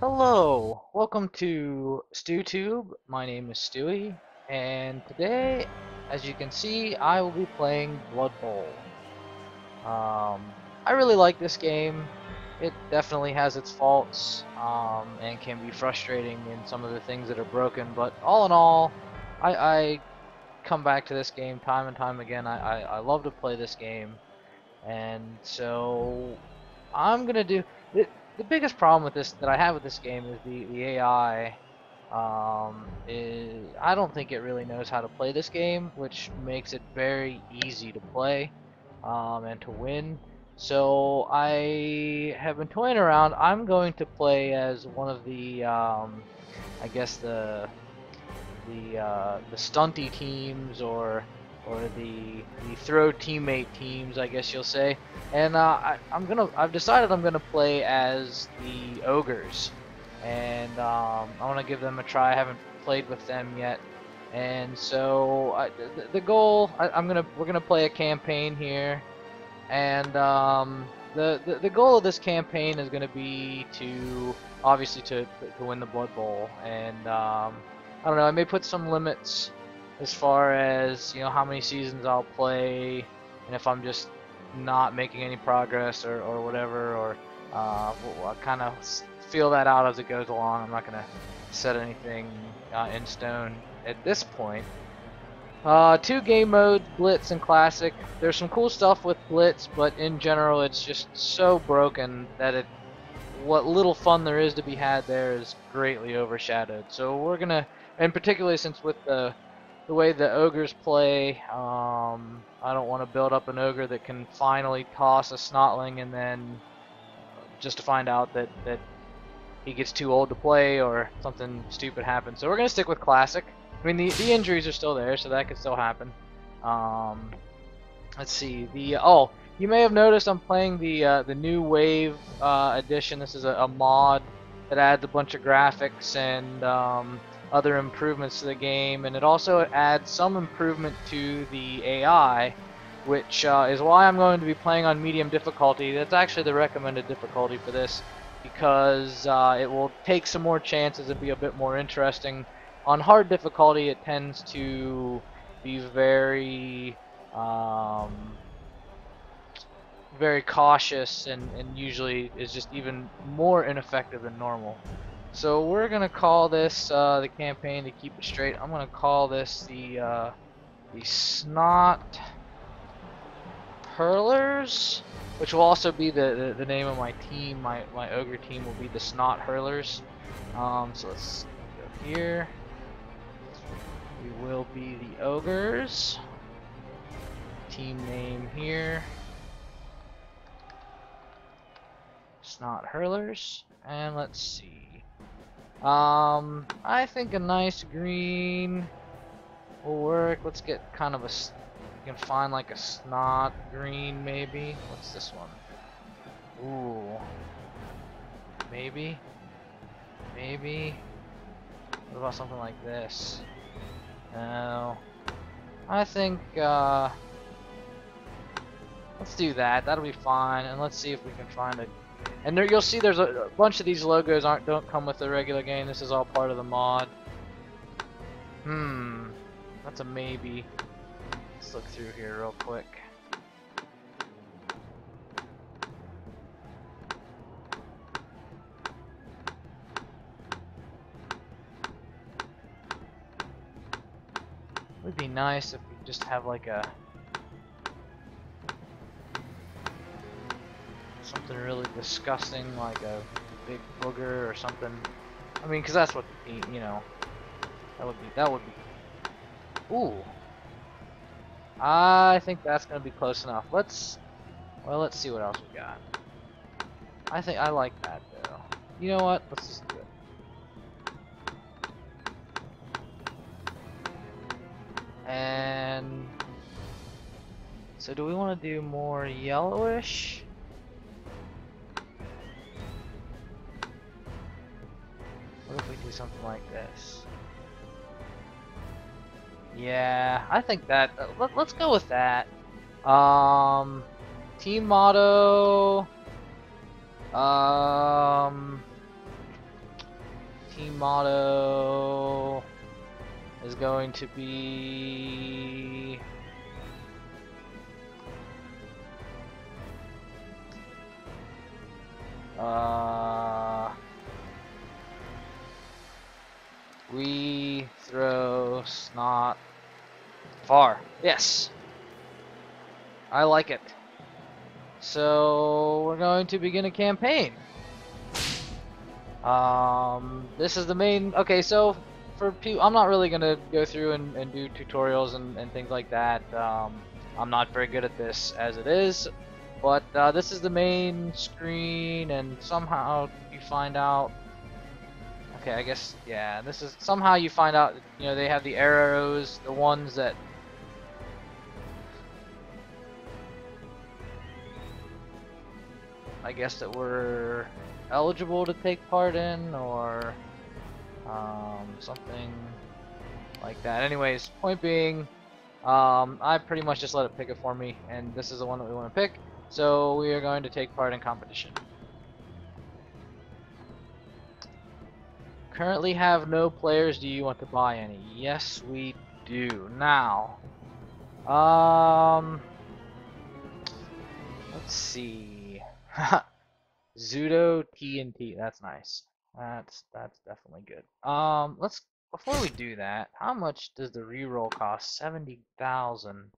Hello, welcome to StewTube. My name is Stewie, and today, as you can see, I will be playing Blood Bowl. I really like this game. It definitely has its faults, and can be frustrating in some of the things that are broken, but all in all, I come back to this game time and time again. I love to play this game, and so I'm gonna do the biggest problem with this that I have with this game is the AI. I don't think it really knows how to play this game, which makes it very easy to play and to win. So I have been toying around. I'm going to play as one of the I guess the stunty teams or the throw teammate teams, I guess you'll say. And I've decided I'm gonna play as the Ogres, and I want to give them a try. I haven't played with them yet, and so the goal we're gonna play a campaign here, and the goal of this campaign is gonna be to obviously to win the Blood Bowl, and I don't know. I may put some limits as far as how many seasons I'll play, and if I'm just not making any progress or whatever, or I'll kind of feel that out as it goes along. I'm not gonna set anything in stone at this point. Two game modes, Blitz and Classic. There's some cool stuff with Blitz, but in general, it's just so broken that what little fun there is to be had there is greatly overshadowed. So we're gonna, and particularly since with the way the ogres play, I don't want to build up an ogre that can finally toss a snotling and then just to find out that he gets too old to play or something stupid happens. So we're gonna stick with classic. I mean the injuries are still there, so that could still happen. Um, let's see. You may have noticed I'm playing the new Wave edition. This is a mod that adds a bunch of graphics and other improvements to the game, and it also adds some improvement to the AI, which is why I'm going to be playing on medium difficulty. That's actually the recommended difficulty for this, because it will take some more chances and be a bit more interesting. On hard difficulty, it tends to be um, very cautious and usually is just even more ineffective than normal. So we're gonna call this the campaign to keep it straight. I'm gonna call this the Snot Hurlers, which will also be the name of my team. My ogre team will be the Snot Hurlers. So let's go here. We will be the ogres. Team name here. Snot Hurlers. And let's see. I think a nice green will work. Let's get kind of you can find like a snot green maybe. What's this one? Ooh. Maybe. Maybe. What about something like this? No. I think, let's do that. That'll be fine. And let's see if we can find a... And there, you'll see there's a bunch of these logos don't come with the regular game. This is all part of the mod. That's a maybe. Let's look through here real quick. It would be nice if we just have like a something really disgusting, like a big booger or something. I mean, because that's what that would be. Ooh, I think that's gonna be close enough. Let's see what else we got. I think I like that though. You know what? Let's just do it. And so, do we want to do more yellowish? What if we do something like this? Yeah, I think that. Let's go with that. Team motto. team motto is going to be we throw snot far. Yes, I like it. So we're going to begin a campaign. This is the main. Okay, so for people, I'm not really gonna go through and do tutorials and things like that. I'm not very good at this as it is, but this is the main screen, and somehow you find out. Okay, I guess yeah. This is somehow you find out. You know, they have the arrows, the ones that. I guess that we're eligible to take part in, or something like that. Anyways, point being, I pretty much just let it pick it for me, and this is the one that we want to pick. So we are going to take part in competition. Currently have no players. Do you want to buy any? Yes, we do. Now, let's see. Zudo TNT. That's nice. That's definitely good. Let's before we do that, how much does the reroll cost? 70,000.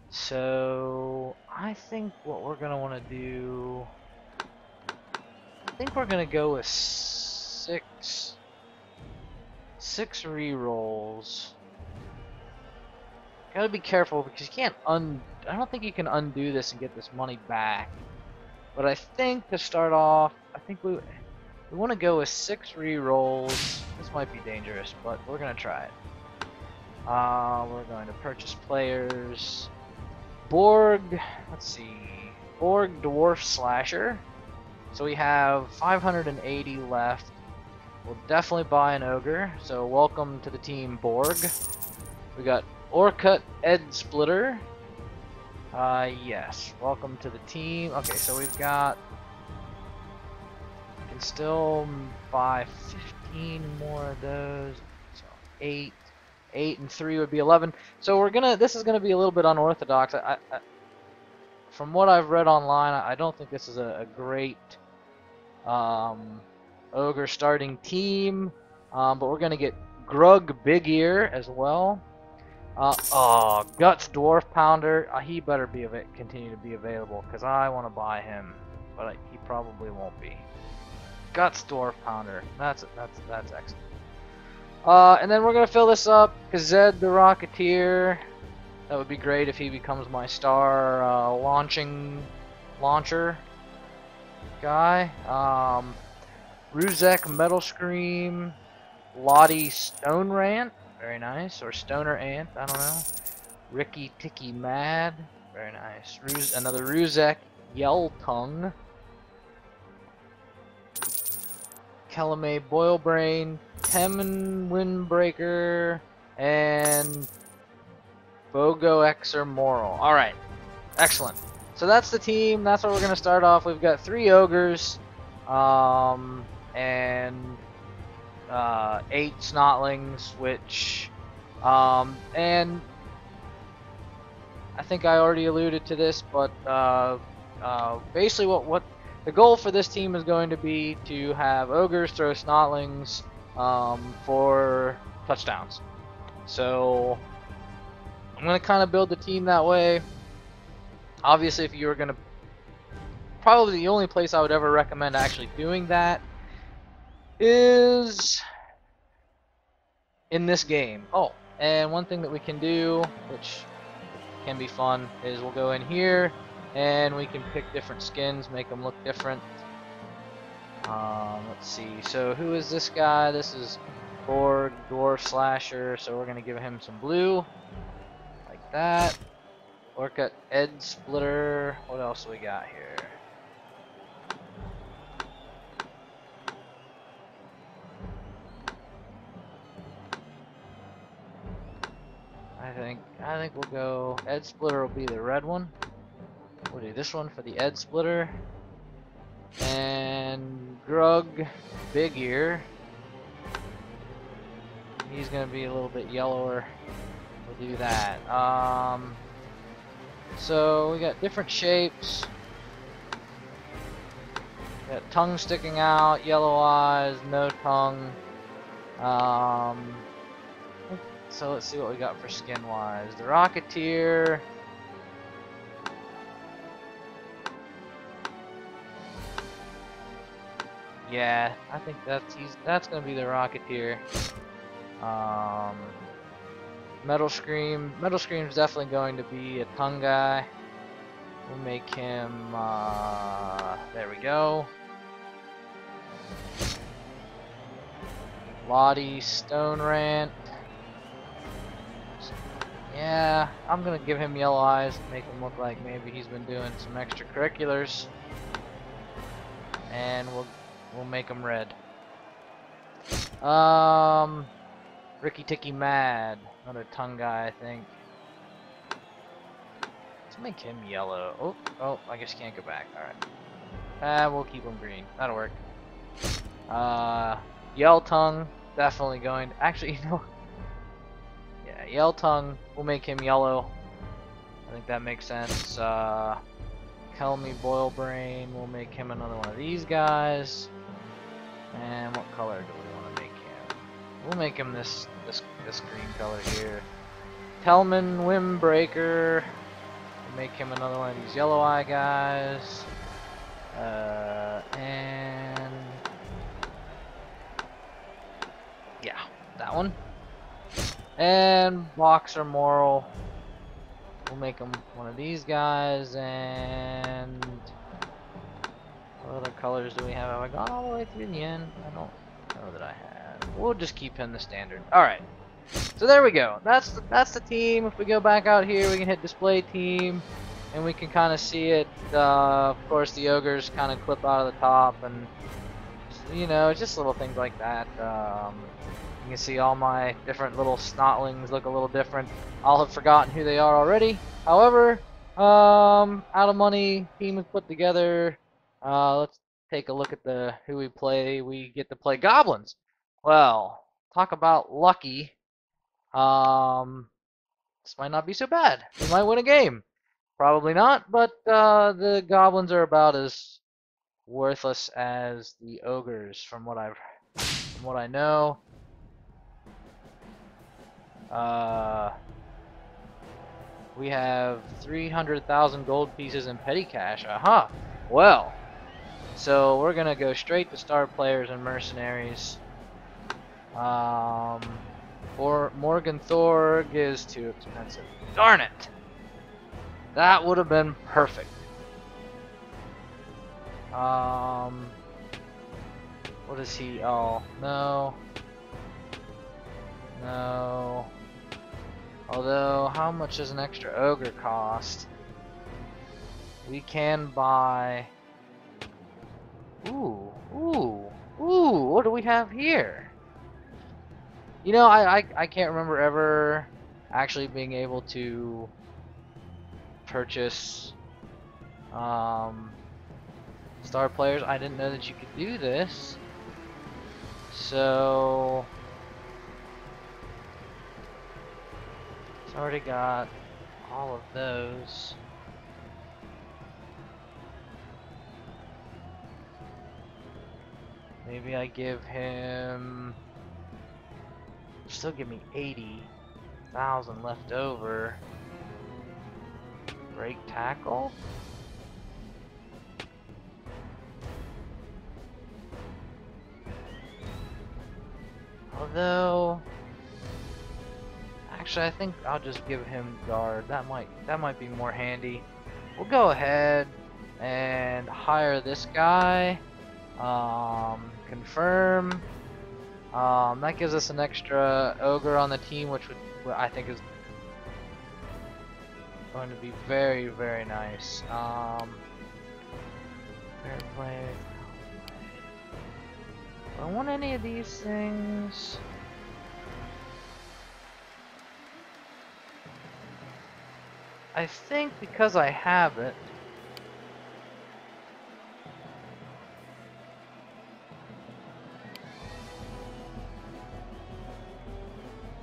So I think what we're gonna want to do. I think we're gonna go with six rerolls. Gotta be careful because you can't I don't think you can undo this and get this money back. But I think to start off, I think we want to go with 6 rerolls. This might be dangerous, but we're gonna try it. We're going to purchase players. Borg, let's see, Borg Dwarf Slasher. So we have 580 left. We'll definitely buy an Ogre. So welcome to the team, Borg. We got Orcut Ed Splitter. Yes, welcome to the team. Okay, so we've got. We can still buy 15 more of those. So 8 and 3 would be 11. So we're gonna. This is gonna be a little bit unorthodox. From what I've read online, I don't think this is a great Ogre starting team. But we're gonna get Grug Big Ear as well. Oh, Guts Dwarf Pounder. He better be continue to be available because I want to buy him, but he probably won't be. Guts Dwarf Pounder. That's excellent. And then we're gonna fill this up. Zed the Rocketeer. That would be great if he becomes my star launcher guy. Ruzek Metal Scream. Lottie Stone Rant. Very nice. Or Stoner Ant, I don't know. Ricky Ticky Mad. Very nice. Another Ruzek Yell Tongue. Kelame Boilbrain. Temin Windbreaker. And Bogo Xer Moral. Alright. Excellent. So that's the team. That's what we're going to start off. We've got 3 Ogres. And 8 Snotlings, which, and I think I already alluded to this, but basically what the goal for this team is going to be to have Ogres throw Snotlings for touchdowns. So I'm going to kind of build the team that way. Obviously, if you were going to, probably the only place I would ever recommend actually doing that is in this game. Oh, and one thing that we can do, which can be fun, is we'll go in here and we can pick different skins, make them look different. Let's see. So who is this guy? This is Borg Dwarf Slasher. So we're gonna give him some blue, like that. Orcut Ed Splitter. What else we got here? I think we'll go Ed Splitter will be the red one. We'll do this one for the Ed Splitter. And Grug Big Ear he's gonna be a little bit yellower. We'll do that. So we got different shapes. Got tongue sticking out, yellow eyes, no tongue. So let's see what we got for skin wise. The Rocketeer. Yeah, I think that's gonna be the Rocketeer. Metal Scream. Metal Scream's definitely going to be a tongue guy. We'll make him. There we go. Lottie Stone Rant. Yeah, I'm gonna give him yellow eyes to make him look like maybe he's been doing some extracurriculars. And we'll make him red. Ricky Ticky Mad, another tongue guy, I think. Let's make him yellow. Oh, I guess you can't go back. Alright. We'll keep him green. That'll work. Yell Tongue, definitely going. Actually, you know. Yeah, Yell Tongue, we'll make him yellow. I think that makes sense. Kelmy Boil Brain, we'll make him another one of these guys. And what color do we want to make him? We'll make him this green color here. Telman Windbreaker. We'll make him another one of these yellow eye guys. And yeah, that one. And Boxer Moral. We'll make him one of these guys. And what other colors do we have? Have I gone all the way through the end? I don't know that I have. We'll just keep him the standard. Alright. So there we go. That's the team. If we go back out here, we can hit display team. And we can kind of see it. Of course, the ogres kind of clip out of the top. And, you know, just little things like that. You can see all my different little snotlings look a little different. I'll have forgotten who they are already. However, out of money team is put together. Let's take a look at who we play. We get to play goblins. Well, talk about lucky. This might not be so bad. We might win a game. Probably not, but the goblins are about as worthless as the ogres from what I know. We have 300,000 gold pieces in petty cash. Aha. Well, so we're gonna go straight to star players and mercenaries. Or Morgan Thorg is too expensive. Darn it! That would have been perfect. What is he? Oh, no. No. Although, how much does an extra ogre cost? We can buy... Ooh, what do we have here? You know, I can't remember ever actually being able to purchase star players. I didn't know that you could do this. So it's already got all of those. Maybe I give him, still give me 80,000 left over. Break tackle? Although, actually I think I'll just give him guard. That might be more handy. We'll go ahead and hire this guy. Confirm. That gives us an extra ogre on the team, which I think is going to be very, very nice. Fair play. Do I want any of these things? I think because I have it.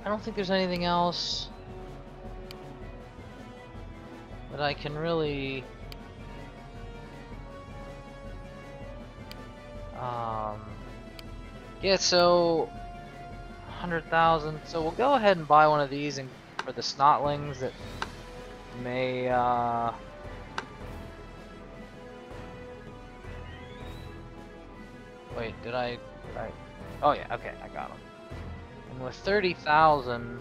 I don't think there's anything else that I can really yeah, so 100,000. So we'll go ahead and buy one of these and for the snotlings that may wait, did I oh yeah, okay, I got them. And with 30,000,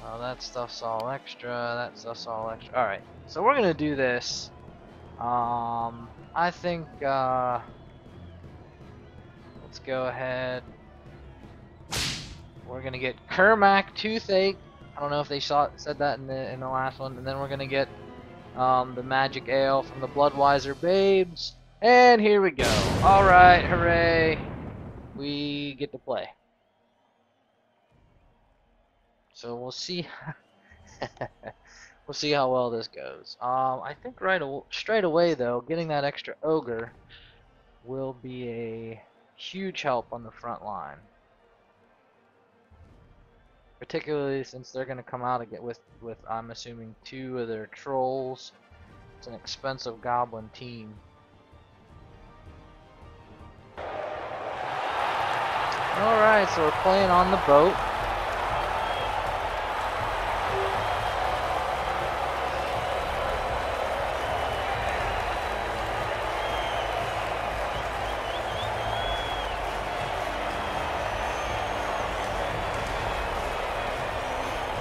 well, that stuff's all extra, that stuff's all extra. Alright, so we're gonna do this. I think let's go ahead. We're gonna get Kermac Toothache. I don't know if they said that in the last one. And then we're gonna get the Magic Ale from the Bloodweiser Babes. And here we go. All right, hooray! We get to play. So we'll see. We'll see how well this goes. I think straight away though, getting that extra Ogre will be a huge help on the front line. Particularly since they're going to come out again with I'm assuming 2 of their trolls. It's an expensive goblin team. Alright, so we're playing on the boat.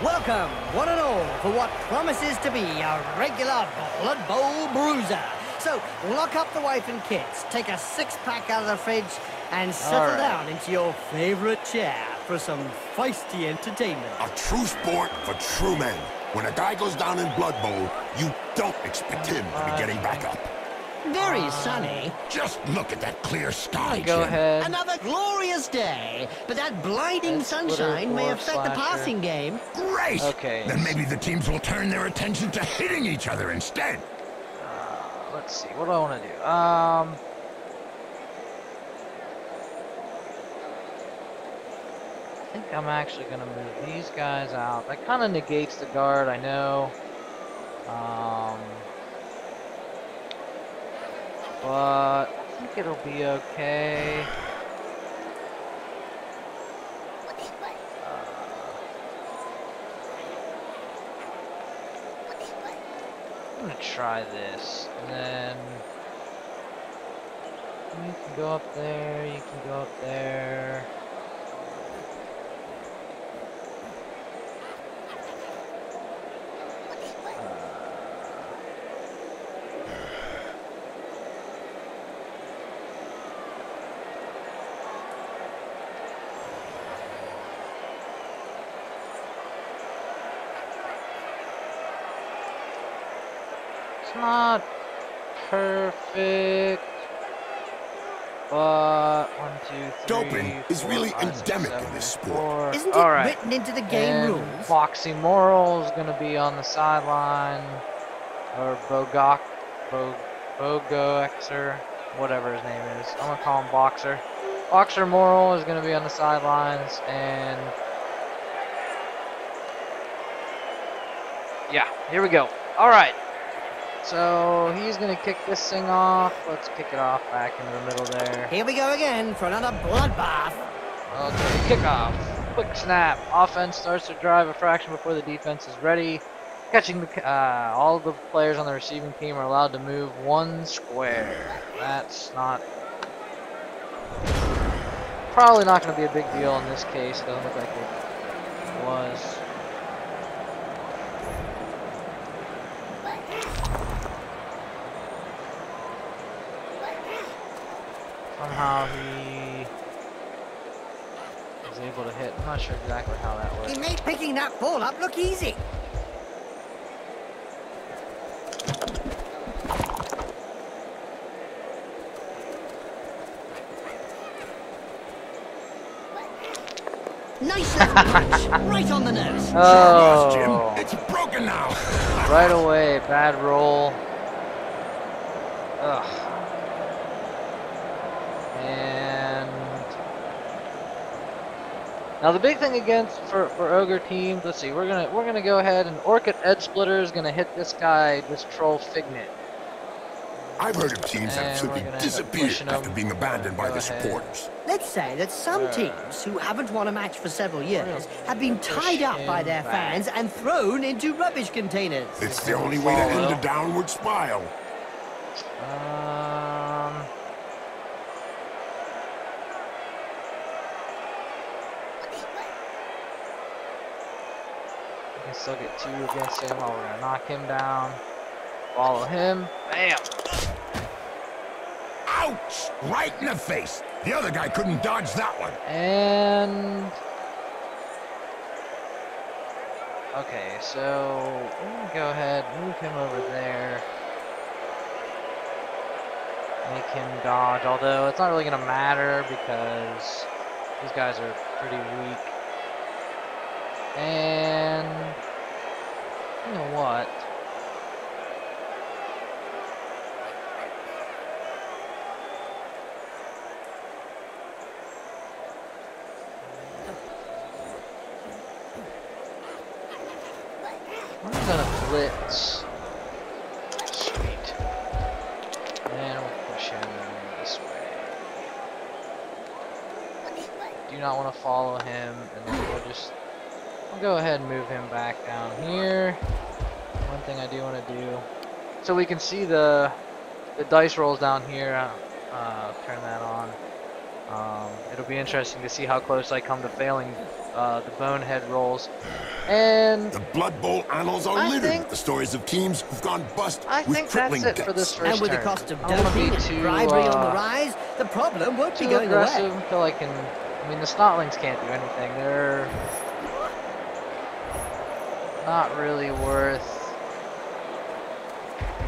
Welcome, one and all, for what promises to be a regular Blood Bowl bruiser. So, lock up the wife and kids, take a 6-pack out of the fridge, and settle down into your favorite chair for some feisty entertainment. A true sport for true men. When a guy goes down in Blood Bowl, you don't expect him to be getting back up. Very sunny. Just look at that clear sky, Go Jim. ahead. Another glorious day, but that blinding sunshine may affect the passing game. Great! Okay. Then maybe the teams will turn their attention to hitting each other instead. Let's see, what do I want to do? I think I'm actually going to move these guys out. That kind of negates the guard, I know. But I think it'll be okay. I'm gonna try this, and then you can go up there, you can go up there. It's not perfect, but 1, 2, 3. Doping is 4, really 5, 6, endemic 7, in this 8, sport. 4. Isn't it All right. written into the game And rules? Foxy Moral is gonna be on the sideline, or Bogoxer, whatever his name is. I'm gonna call him Boxer. Boxer Moral is gonna be on the sidelines, and yeah, here we go. All right. So he's gonna kick this thing off. Let's kick it off back into the middle there. Here we go again for another bloodbath. Okay, kickoff. Quick snap. Offense starts to drive a fraction before the defense is ready. Catching the all the players on the receiving team are allowed to move 1 square. That's not probably not going to be a big deal in this case. Doesn't look like it was. Somehow he was able to hit. I'm not sure exactly how that works. He made picking that ball up look easy. Nice little punch, right on the nose. Oh, Jim, it's broken now. right away, bad roll. Ugh. And Now the big thing against for Ogre teams, let's see, we're gonna go ahead and Orchid Edge Splitter is gonna hit this guy, this Troll Fignet. I've heard of teams that have And simply we're gonna end up disappeared pushing after them. being abandoned by Go the ahead. supporters. Let's say that some teams who haven't won a match for several years have been tied up by their back. fans and thrown into rubbish containers. It's the only way to end Follow. a downward spiral. We can still get 2 against him. Oh, we're gonna knock him down. Follow him. Bam! Ouch! Right in the face. The other guy couldn't dodge that one. And okay, so we're gonna go ahead, move him over there. Make him dodge, although it's not really gonna matter because these guys are pretty weak. And you know what? I'm gonna blitz. Sweet. And we'll push him this way. Do not want to follow him, and then I'll go ahead and move him back down here. One thing I do want to do, so we can see the dice rolls down here. Turn that on. It'll be interesting to see how close I come to failing the bonehead rolls. And The Blood Bowl annals are I littered think- with the stories of teams who've gone bust I with think crippling that's it for debts. this first And with the turn. cost of I don't wanna be doping and too, bribery on the rise, the problem won't be too going aggressive away. until I can. I mean, the Snotlings can't do anything. They're not really worth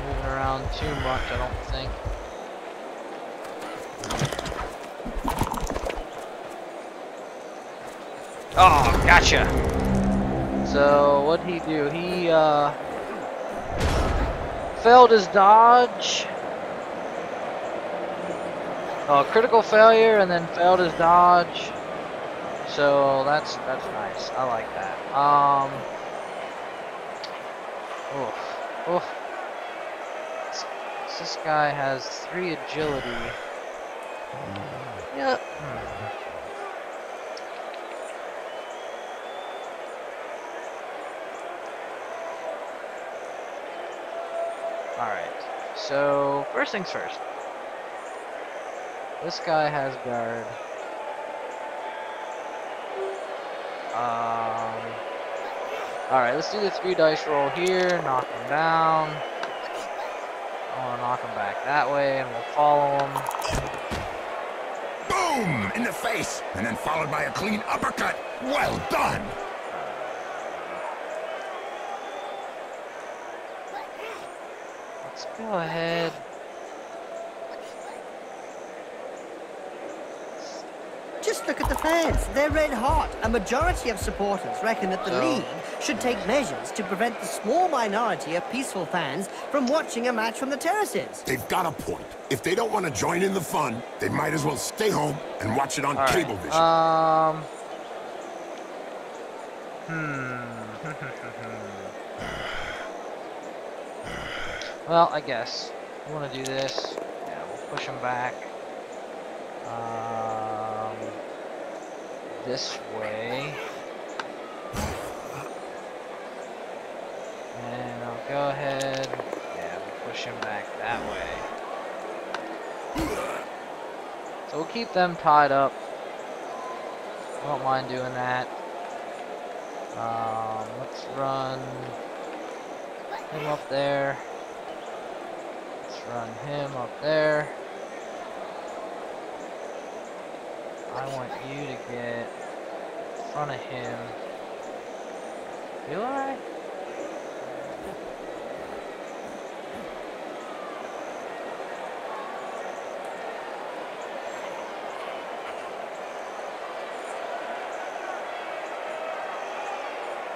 moving around too much, I don't think. Oh, gotcha. So what'd he do? He failed his dodge. Oh, critical failure and then failed his dodge. So that's nice. I like that. Oof. Oof. This guy has 3 agility. Yeah. Alright. So first things first. This guy has guard. Alright, let's do the 3 dice roll here, knock him down. I want to knock him back that way, and we'll follow him. Boom! In the face! And then followed by a clean uppercut. Well done! Let's go ahead. Just look at the fans. They're red hot. A majority of supporters reckon that the league should take measures to prevent the small minority of peaceful fans from watching a match from the terraces. They've got a point. If they don't want to join in the fun, they might as well stay home and watch it on All right. Cablevision. Well, I guess we want to do this. Yeah, we'll push him back. This way. And I'll go ahead. Yeah, we'll push him back that way. So we'll keep them tied up. I don't mind doing that. Let's run him up there. Let's run him up there. I want you to get in front of him. Do I?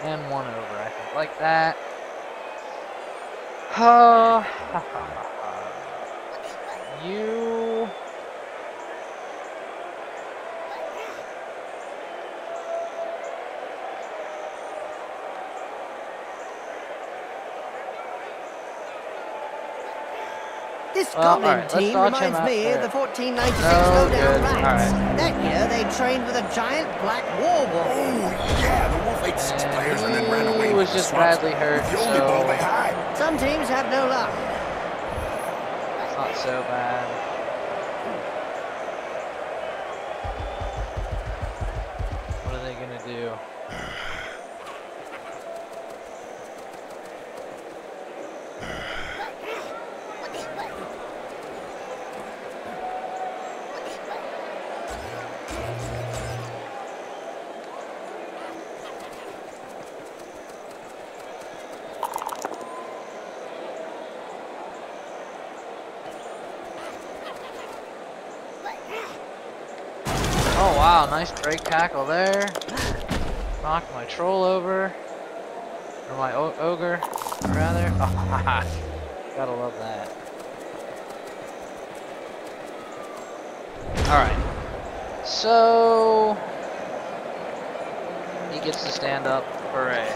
And 1 over, I think, like that. You This Well, Goblin alright, let's team dodge him reminds out me of there. the 1496 No Lowdown good. Rats. Alright. That year, they trained with a giant black war wolf. Oh, yeah, the wolf ate 6 players and then ran away He with was the just swaps badly hurt, with the only ball they so had. Some teams have no luck. it's not so bad. What are they gonna do? Oh wow, nice break tackle there. Knocked my troll over. Or my ogre, rather. Oh, gotta love that. Alright. So he gets to stand up. Hooray.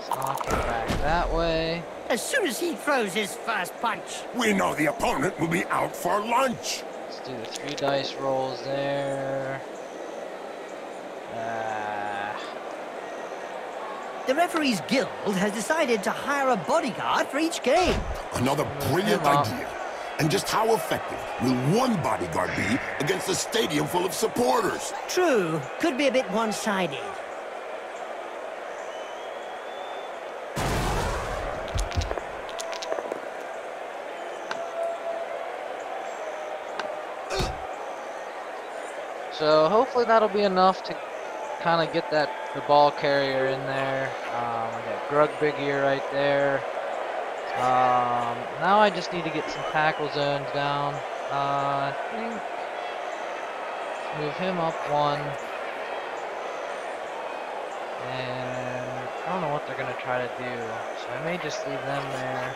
Knock him back that way. As soon as he throws his first punch. We know the opponent will be out for lunch. Let's do the 3 dice rolls there. The Referees Guild has decided to hire a bodyguard for each game. Another brilliant Come on. idea. And just how effective will one bodyguard be against a stadium full of supporters? True, could be a bit one-sided. So hopefully that'll be enough to kind of get the ball carrier in there. I got Grug Big Ear right there. Now I just need to get some tackle zones down. I think move him up 1. And I don't know what they're gonna try to do, so I may just leave them there.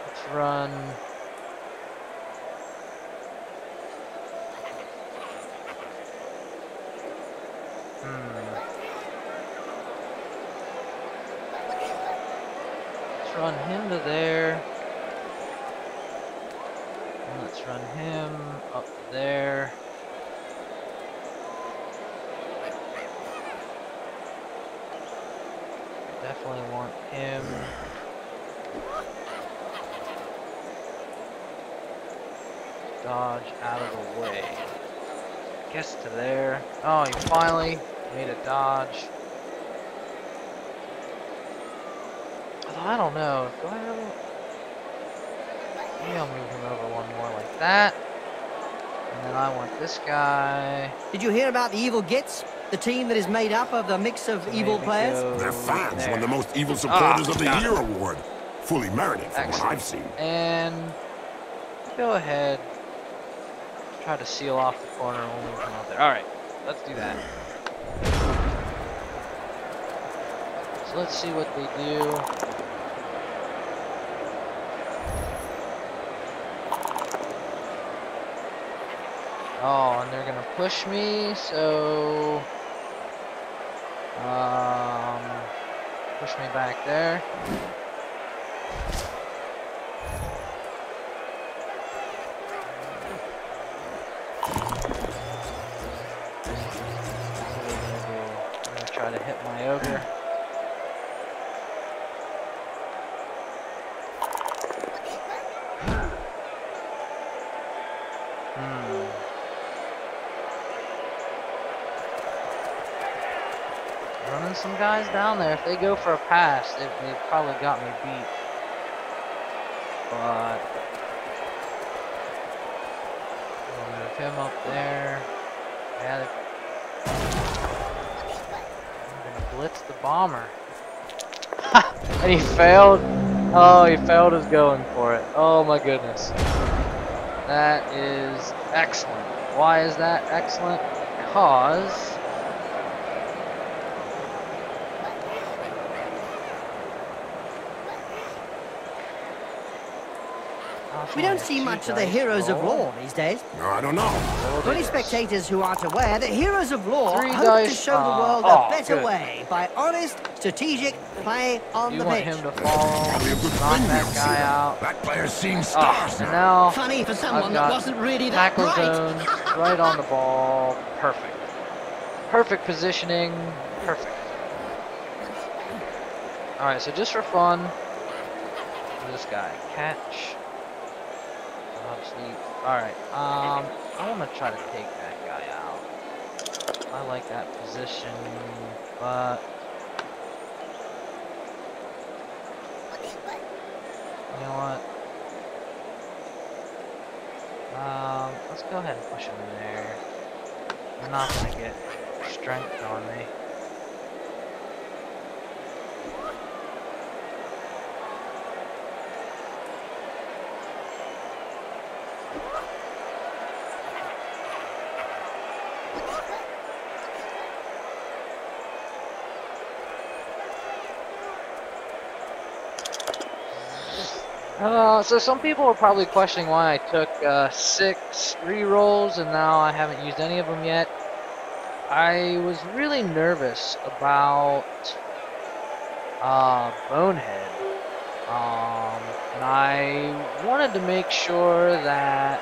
Let's run. Let's run him to there. And let's run him up to there. Definitely want him. Dodge out of the way. Gets to there. Oh, he finally made a dodge. Although I don't know. Do I really? Maybe I'll move him over 1 more like that. And then I want this guy. Did you hear about the Evil Gits? The team that is made up of a mix of evil Maybe players? go Their fans there. won the Most Evil Supporters of the got Year award. Fully merited from what Excellent. I've seen. And go ahead. Try to seal off the corner when we come out there. Alright, let's do that. So let's see what they do. Oh, and they're gonna push me, so push me back there. I'm gonna try to hit my ogre. Running some guys down there. If they go for a pass, they've probably got me beat. But I'll move him up there. Yeah, I'm gonna blitz the bomber. And he failed. Oh, he failed his going for it. Oh my goodness. That is excellent. Why is that excellent? Because We don't see much of the heroes of law these days. No, I don't know. For any spectators who aren't aware, the heroes of law Three hope dice, to show the world oh, a better good. way by honest, strategic play on You the want pitch. him to fall, Probably a good knock friend that we'll guy see. out. That player's seen Oh, stars and now. now Funny for someone I've that got wasn't really that tackle bright. zones right on the ball. Perfect. Perfect positioning. Perfect. Alright, so just for fun, this guy catch. Alright, I want to try to take that guy out. I like that position, but you know what? Let's go ahead and push him in there. I'm not gonna get strength on me. So some people are probably questioning why I took 6 rerolls and now I haven't used any of them yet. I was really nervous about Bonehead, and I wanted to make sure that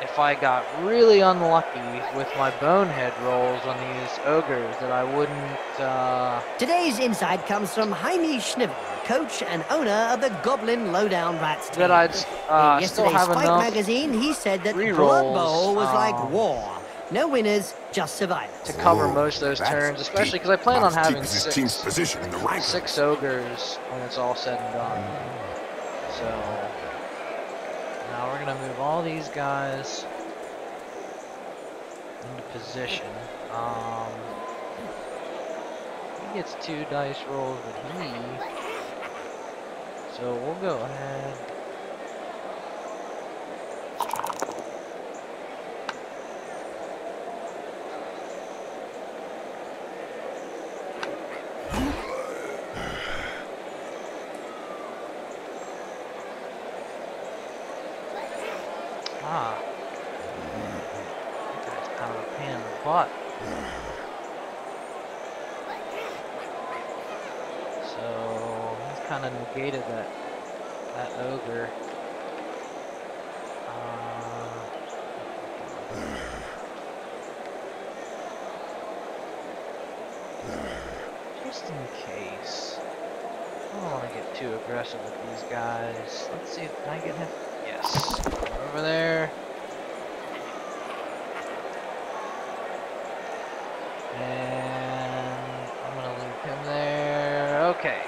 if I got really unlucky with my Bonehead rolls on these ogres, that I wouldn't. Today's insight comes from Jaime Schnivel, coach and owner of the Goblin Lowdown Rats team. That I'd In still yesterday's have Spike enough magazine, he said that Blood rerolls, Bowl was like war. No winners, just survivors. to cover Whoa, most of those that's turns, especially deep. because I plan on About as having deep as his team's 6 position in the ranks. 6 ogres when it's all said and done. So now we're gonna move all these guys into position. He gets 2 dice rolls with me, so we'll go ahead. Ah. That guy's kind of a pain in the butt. So he's kind of negated that ogre. Just in case. I don't want to get too aggressive with these guys. Let's see, can I get him? Yes. Over there. And I'm gonna leave him there. Okay.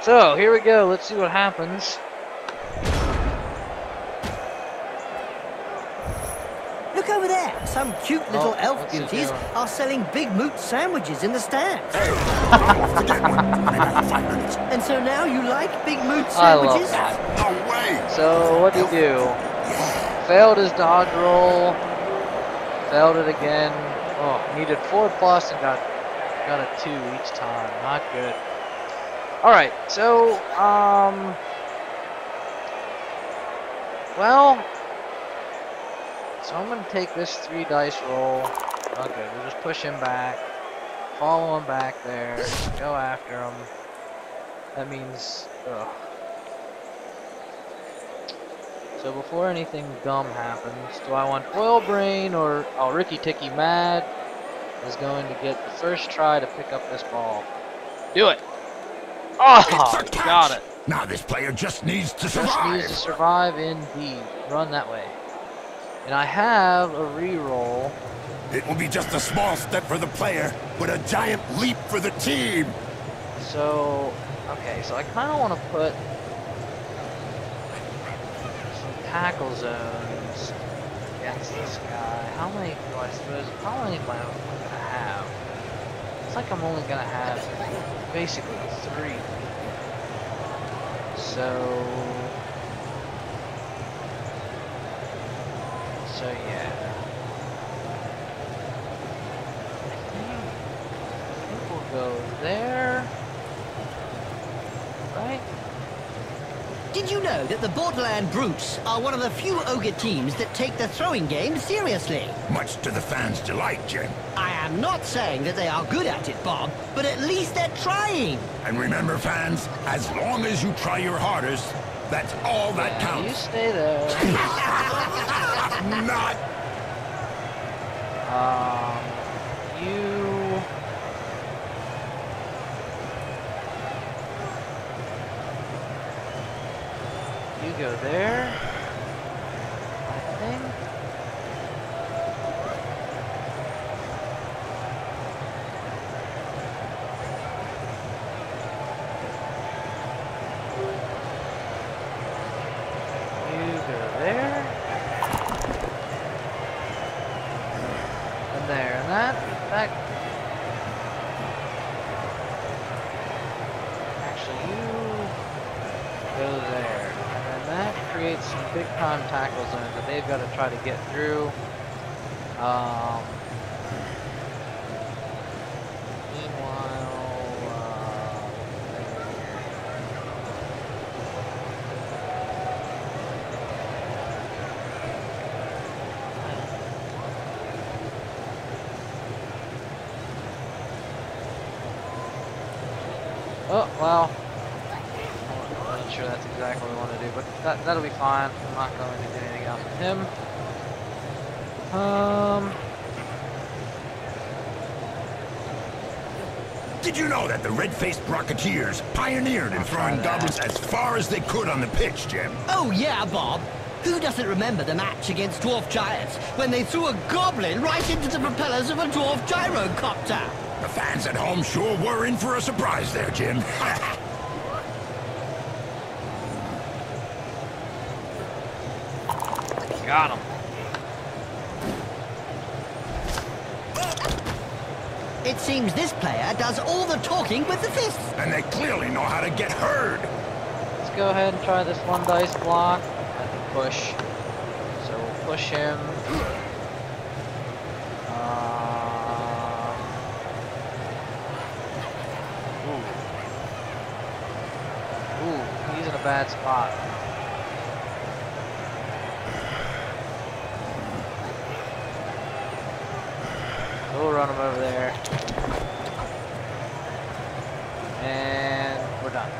So here we go. Let's see what happens. Look over there. Some cute little elf what's he beauties doing? are selling Big Moot sandwiches in the stands. Hey, I'm off again. I got 5 minutes. And so now you like Big Moot I love sandwiches? that. No way. So what do you do? Failed his dodge roll. Failed it again. Oh, needed 4+ and got a 2 each time. Not good. All right. So well. So I'm going to take this 3 dice roll. Okay, we'll just push him back. Follow him back there. Go after him. That means... Ugh. So before anything dumb happens, do I want Foil Brain or... Oh, Ricky Ticky Mad is going to get the first try to pick up this ball. Do it! Oh, It's a catch. got it. Now this player just needs to Just survive. needs to survive indeed. Run that way. And I have a reroll. It will be just a small step for the player, but a giant leap for the team. So, okay, so I kind of want to put some tackle zones against this guy. How many do I suppose? How many am I going to have? It's like I'm only going to have basically 3. So yeah. I think we'll go there. Right? Did you know that the Borderland Brutes are one of the few Ogre teams that take the throwing game seriously? Much to the fans' delight, Jim. I am not saying that they are good at it, Bob, but at least they're trying. And remember, fans, as long as you try your hardest, that's all that You counts. stay there. Not. You go there, I think. You go there. And there, and that. Actually, you go there. That creates some big time tackle zones that they've got to try to get through. Oh, well. I'm not sure that's exactly what we want to do, but that'll be fine. I'm not going to do anything else with him. Did you know that the red-faced Brocketeers pioneered in throwing goblins as far as they could on the pitch, Jim? Oh yeah, Bob. Who doesn't remember the match against Dwarf Giants when they threw a goblin right into the propellers of a Dwarf gyrocopter? The fans at home sure were in for a surprise there, Jim. Got him. It seems this player does all the talking with the fists. And they clearly know how to get heard. Let's go ahead and try this one dice block. I can push. So we'll push him. Ooh, he's in a bad spot. We'll run him over there. And we're done.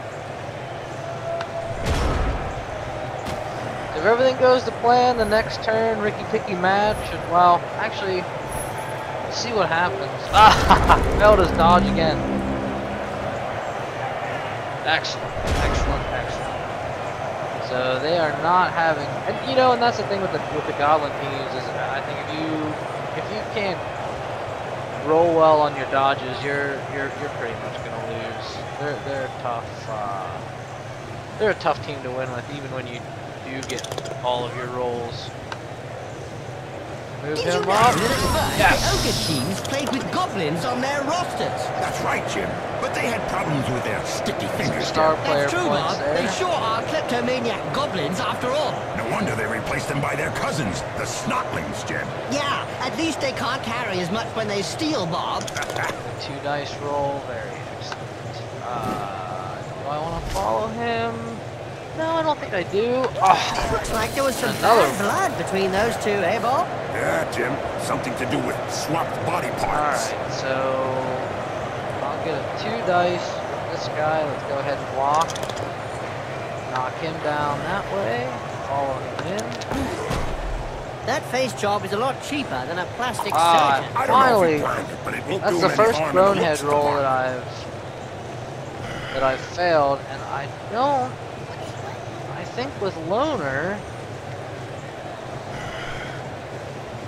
If everything goes to plan, the next turn, Ricky Ticky match, and well, actually, let's see what happens. Ah, failed his dodge again. Excellent, excellent, excellent. So they are not having, and you know, and that's the thing with the Goblin teams is, I think if you can't roll well on your dodges, you're pretty much gonna lose. They're tough. They're a tough team to win with, even when you do get all of your rolls. Move Did you him know up. that at first Yes. the Ogre teams played with goblins on their rosters? That's right, Jim. But they had problems with their sticky fingers. Star player That's true, points Bob. there. They sure are kleptomaniac goblins after all. No wonder they replaced them by their cousins, the Snotlings, Jim. Yeah, at least they can't carry as much when they steal, Bob. 2 dice roll, very excellent. Do I want to follow him? No, I don't think I do. Oh, Looks like there was some Another bad blood between those two, eh, Bob? Yeah, Jim. Something to do with swapped body parts. alright, so I'll get a 2 dice with this guy. Let's go ahead and block. Knock him down that way. Follow him in. That face job is a lot cheaper than a plastic Ah, surgeon. I don't know Finally, if he planned it, but it won't that's do the any first harm in the bonehead looks roll department. that I've failed, and I think with Loner,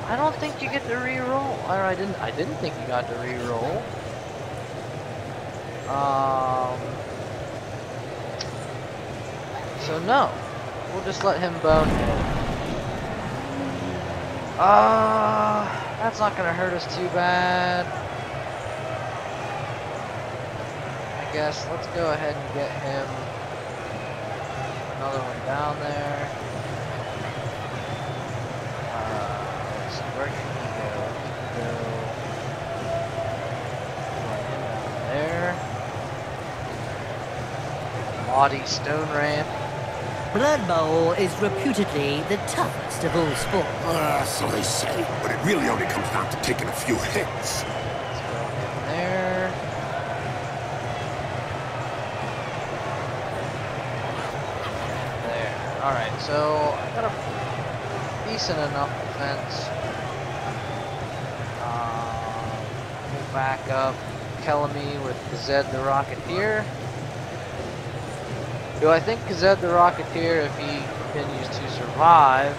I don't think you get to re-roll. Or I didn't think you got to re-roll. So no, we'll just let him bonehead. That's not gonna hurt us too bad. I guess let's go ahead and get him another one down there. Let's see, where can he go? He can go right in down there. Lottie stone ramp. Blood Bowl is reputedly the toughest of all sports. So they say, but it really only comes down to taking a few hits. Let's go in there. There. Alright, so I got a decent enough defense. We'll back up Kelamy with Kazed the Rocketeer. Do I think Kazed the Rocketeer, if he continues to survive,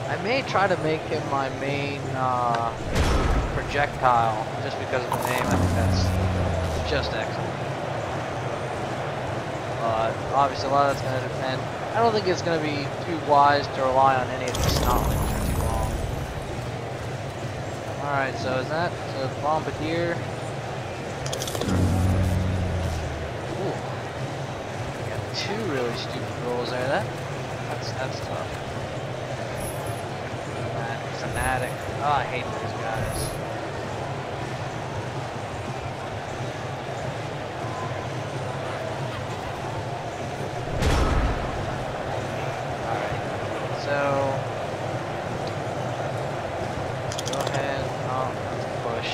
I may try to make him my main projectile, just because of the name. I think that's just excellent. Obviously, a lot of that's going to depend. I don't think it's going to be too wise to rely on any of the Snotlings for too long. Alright, so is that the Bombardier? Ooh. Got two really stupid rolls there. That's tough. Fanatic. Oh, I hate those guys. Alright. So go ahead. Oh, let's push.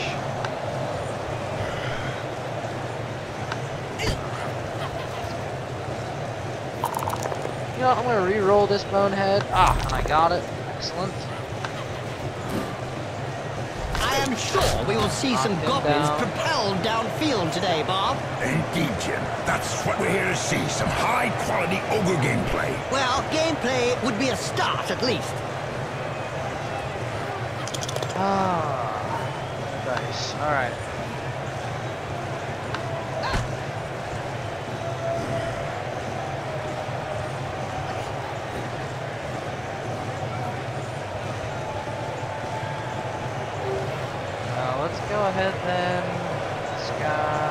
You know what, I'm gonna re-roll this bonehead. Ah, and I got it. Excellent. I am sure we will see some goblins propelled downfield today, Bob. Indeed, Jim. That's what we're here to see. Some high-quality ogre gameplay. Well, gameplay would be a start, at least. Ah, nice. Alright. Let's go ahead then. This guy.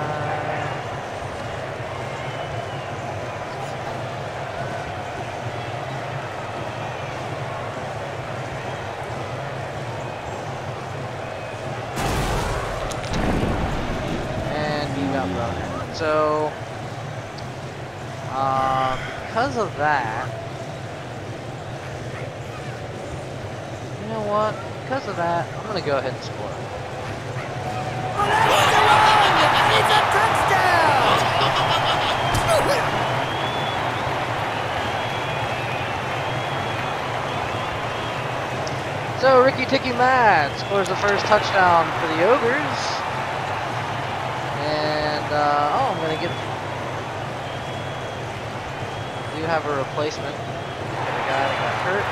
And he got broken. So, because of that, you know what? Because of that, I'm gonna go ahead and score. It's a touchdown! So Ricky Ticky Mad scores the first touchdown for the Ogres. And, oh, I'm going to get... I do have a replacement. Got a guy that got hurt.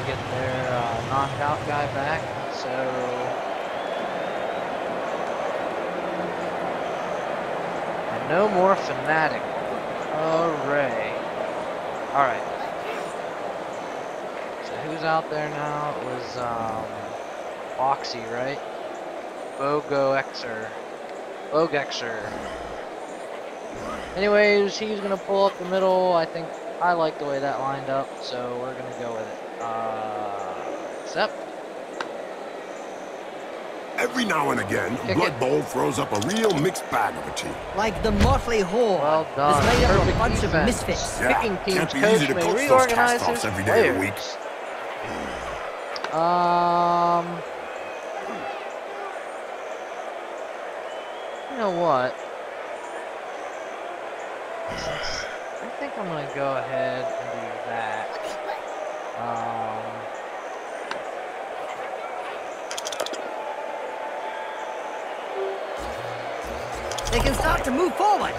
Get their knockout guy back, so and no more Fanatic. Hooray! All right. So who's out there now? It was Foxy, right? Bogexer. Anyways, he's gonna pull up the middle. I think I like the way that lined up, so we're gonna go with it. Accept. Every now and again, Blood Bowl throws up a real mixed bag of a team. Like the Motley Horde. Well done. It's made up of a Perfect bunch defense. of misfits. Yeah, Picking team's can't be coach easy to may coach those reorganize cast-offs his every day of the week. players. You know what? I think I'm gonna go ahead and do that. They can start to move forward.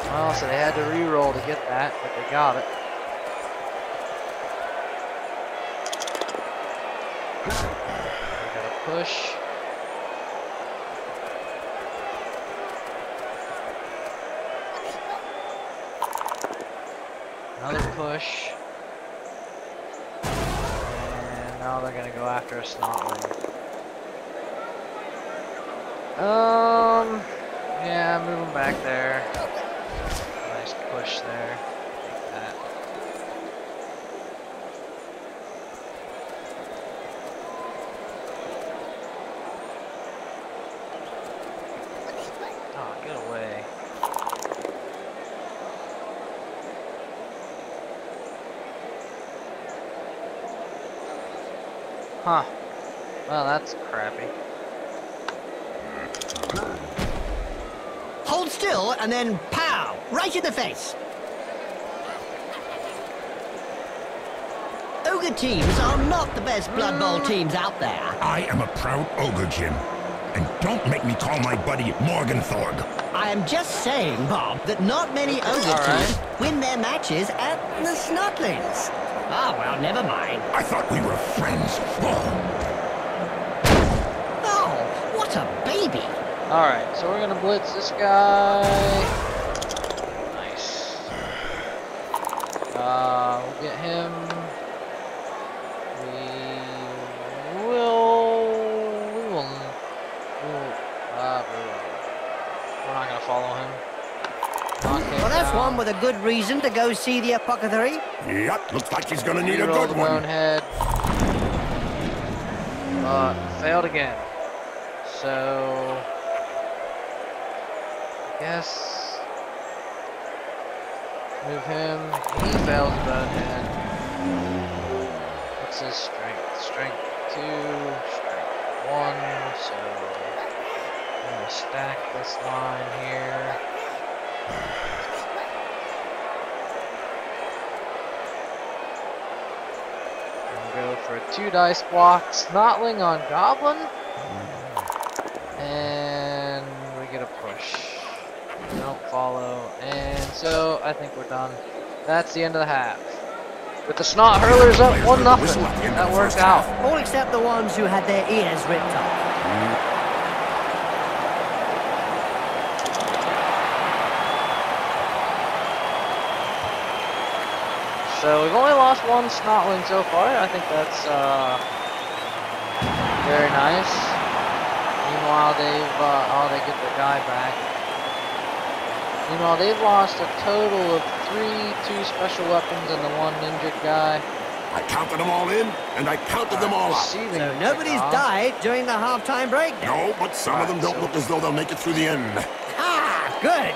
Well, so they had to re-roll to get that, but they got it. They gotta push. Another push. And now they're gonna go after a Snotling. Yeah, move them back there. Nice push there. Take that. Huh. Well, that's crappy. Hold still and then pow! Right in the face. Ogre teams are not the best Blood Bowl teams out there. I am a proud ogre, Jim. And don't make me call my buddy Morgenthorg. I am just saying, Bob, that not many ogre teams win their matches at the Snotlings. Ah, well, never mind. I thought we were friends. Oh, what a baby. Alright, so we're gonna blitz this guy. Nice. We'll get him. We're not gonna follow him. Well, that's one with a good reason to go see the apothecary. Yep, looks like he's gonna need a Roll good the one. bonehead. Failed again. So, I guess move him. He fails the bonehead. What's his strength? Strength 2, strength 1. So I'm gonna stack this line here. Go for a 2 dice block, Snotling on Goblin, and we get a push. Don't follow, and so I think we're done. That's the end of the half. With the Snot Hurlers up 1-0. That worked out. All except the ones who had their ears ripped off. So we've only lost one Snotling so far. I think that's very nice. Meanwhile, they get the guy back. Meanwhile, they've lost a total of 2 special weapons and the 1 injured guy. I counted them all in, and I counted them all out. So nobody's died during the halftime break then? No, but some of them don't look as though they'll make it through the end. Ah, good.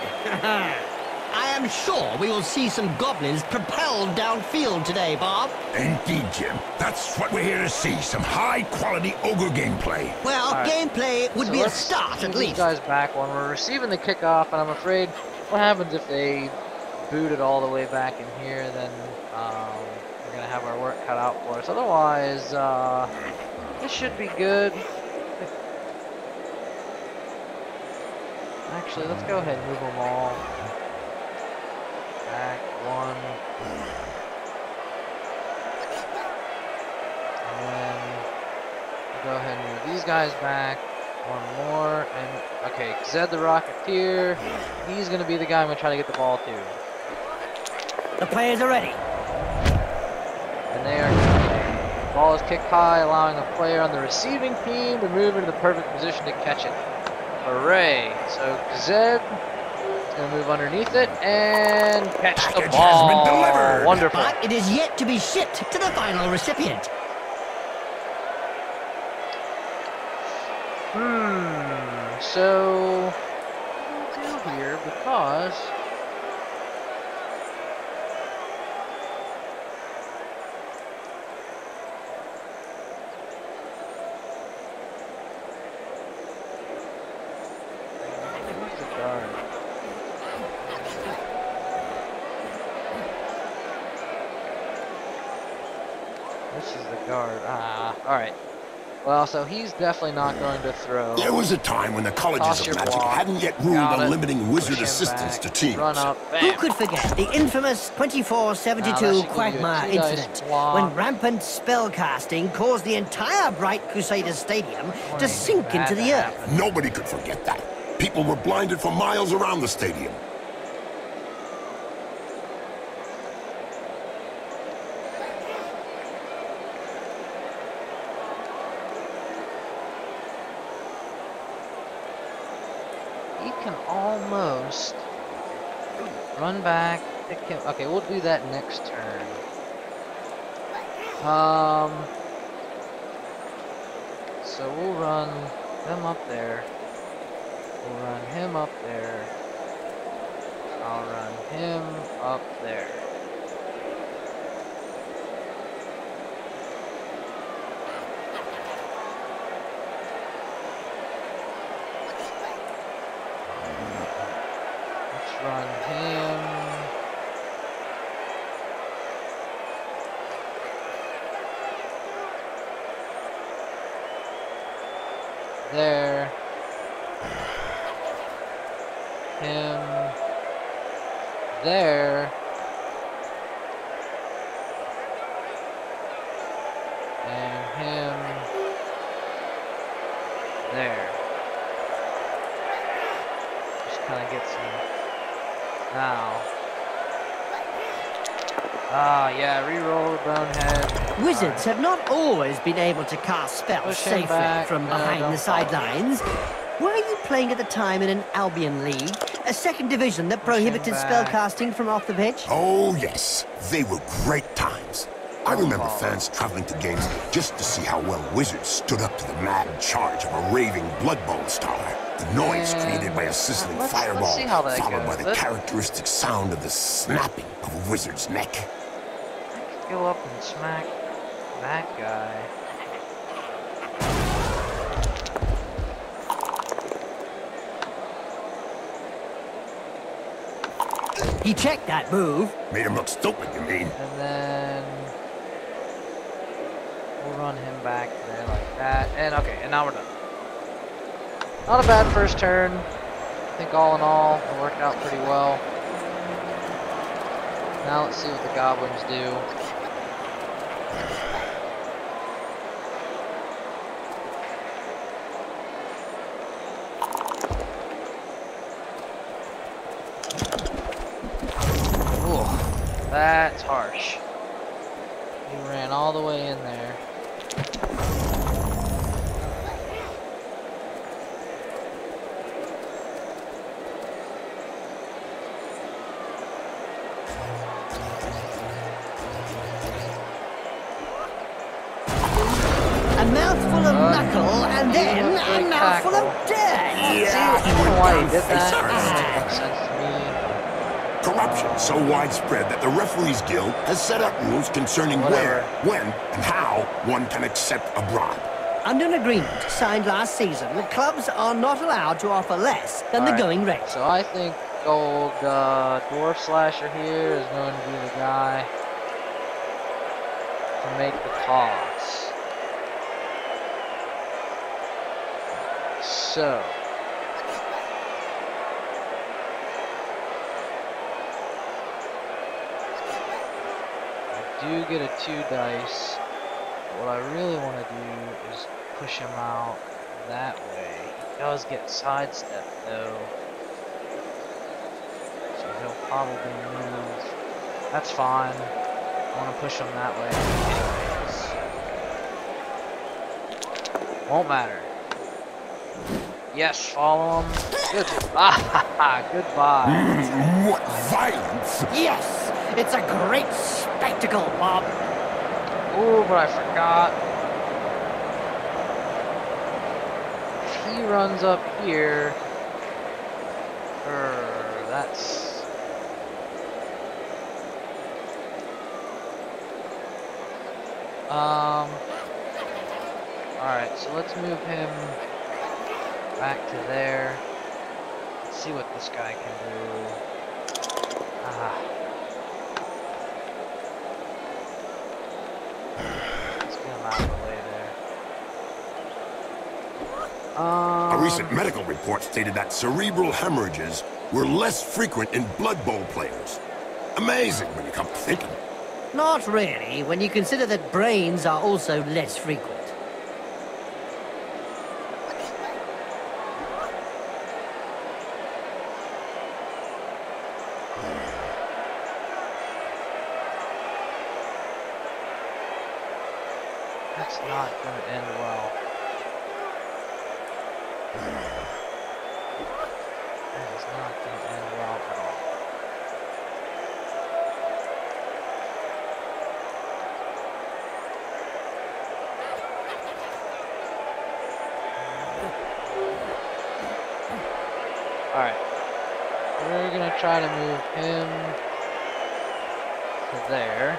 I am sure we will see some goblins propelled downfield today, Bob. Indeed, Jim. That's what we're here to see, some high-quality ogre gameplay. Well, gameplay would be a start, at least. These guys back when we're receiving the kickoff, and I'm afraid what happens if they boot it all the way back in here, then we're going to have our work cut out for us. Otherwise, this should be good. Actually, let's go ahead and move them all. Back 1. And then we'll go ahead and move these guys back. 1 more. And okay, Zed the Rocketeer. He's going to be the guy I'm going to try to get the ball to. The players are ready. And they are the ball is kicked high, allowing a player on the receiving team to move into the perfect position to catch it. Hooray! So Zed gonna move underneath it and catch the ball. Has been delivered. Wonderful. But it is yet to be shipped to the final recipient. So what do we do here? Because who's the guard? This is the guard. Alright. Well, so he's definitely not going to throw. There was a time when the colleges of magic hadn't yet ruled on limiting wizard assistance to teams. Run up, Who could forget the infamous 2472 Quagmire incident when rampant spellcasting caused the entire Bright Crusaders Stadium to sink into the earth? Nobody could forget that. People were blinded for miles around the stadium. He can almost run back. Okay, we'll do that next turn. So we'll run them up there. We'll run him up there. I'll run him up there. run him. There. Him. There. And him. There. Just kind of get some. Now. Ah, yeah, reroll the bonehead. Wizards have not always been able to cast spells Push him safely back. from No, behind don't the fall. sidelines. Were you playing at the time in an Albion League, a second division that prohibited back. spellcasting from off the pitch? Oh, yes. They were great times. I remember fans traveling to games just to see how well Wizards stood up to the mad charge of a raving Blood Bowl star. The noise And created by a sizzling let's fireball, see how that followed by goes. the characteristic sound of the snapping of a wizard's neck. Go up and smack that guy. He checked that move. Made him look stupid, you mean? And then we'll run him back there like that. And okay, and now we're done. Not a bad first turn. I think all in all, it worked out pretty well. Now let's see what the goblins do. Ooh, that's harsh. He ran all the way in there. A mouthful of knuckle, and then a Great mouthful tackle. of dirt. Yeah, I don't know why he did that. Sorry. That makes sense to me. Corruption so widespread that the Referees Guild has set up rules concerning Whatever. where, when, and how one can accept a bribe. Under an agreement signed last season, the clubs are not allowed to offer less than the Alright, going rate. So I think old Dwarf Slasher here is going to be the guy to make the toss. So I do get a 2 dice. What I really want to do is push him out that way. He does get sidestepped though. So he'll probably move. That's fine. I want to push him that way anyways. Won't matter. Yes, follow him. Good. Goodbye. What violence! Yes, it's a great spectacle, Bob. Ooh, but I forgot. If he runs up here, that's. Alright, so let's move him back to there. Let's see what this guy can do. Let's get him out of the way there. A recent medical report stated that cerebral hemorrhages were less frequent in Blood Bowl players. Amazing when you come to thinking. Not really, when you consider that brains are also less frequent. That's not going to end well. That is not going to end well at all. Alright. We're going to try to move him to there.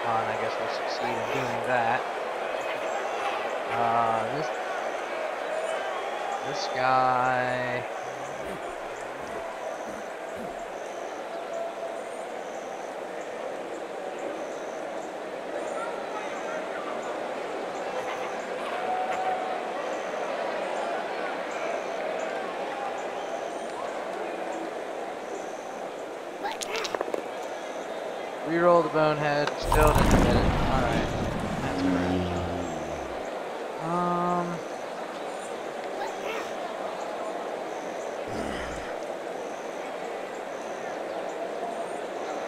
And I guess we'll succeed in doing that. This This guy. Reroll the bonehead, still didn't get it. Alright. That's correct.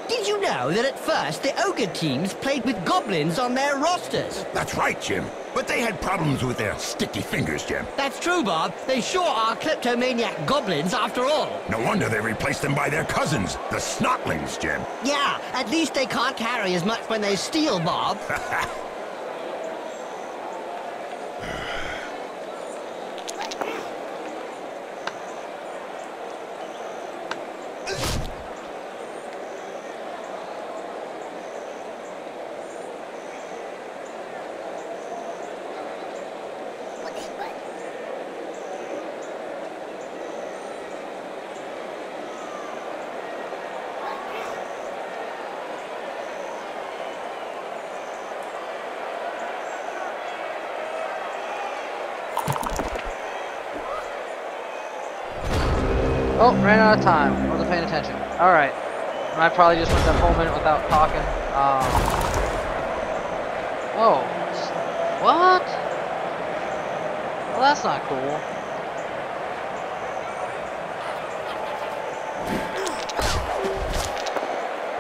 Did you know that at first the Ogre teams played with goblins on their rosters? That's right, Jim. But they had problems with their sticky fingers, Jim. That's true, Bob. They sure are kleptomaniac goblins after all. No wonder they replaced them by their cousins, the Snotlings, Jim. Yeah, at least they can't carry as much when they steal, Bob. Oh, ran out of time. Wasn't paying attention. Alright. I probably just went that whole minute without talking. Oh. What? Well, that's not cool.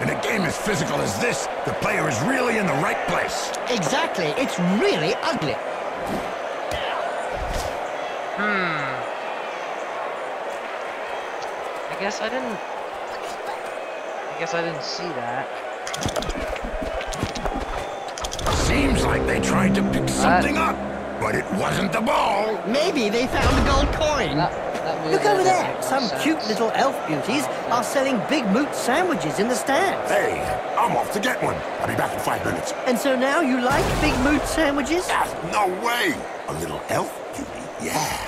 In a game as physical as this, the player is really in the right place. Exactly. It's really ugly. I guess I didn't see that. Seems like they tried to pick something up, but it wasn't the ball. Maybe they found a gold coin. That move Look over doesn't there. make Some sense. cute little elf beauties are selling big moot sandwiches in the stands. Hey, I'm off to get one. I'll be back in 5 minutes. And so now you like big moot sandwiches? Ah, no way. A little elf beauty, yeah.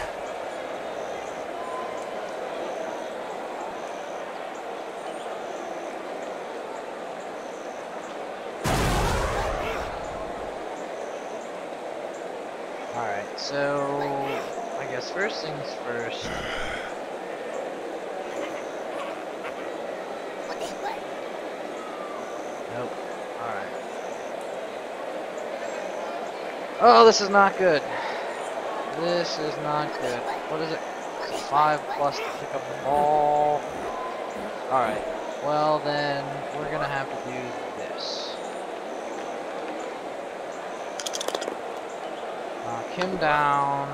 Alright, so I guess first things first. Nope. Alright. Oh, this is not good. This is not good. What is it? It's 5 plus to pick up the ball. Alright. Well then, we're gonna have to do this. Knock him down.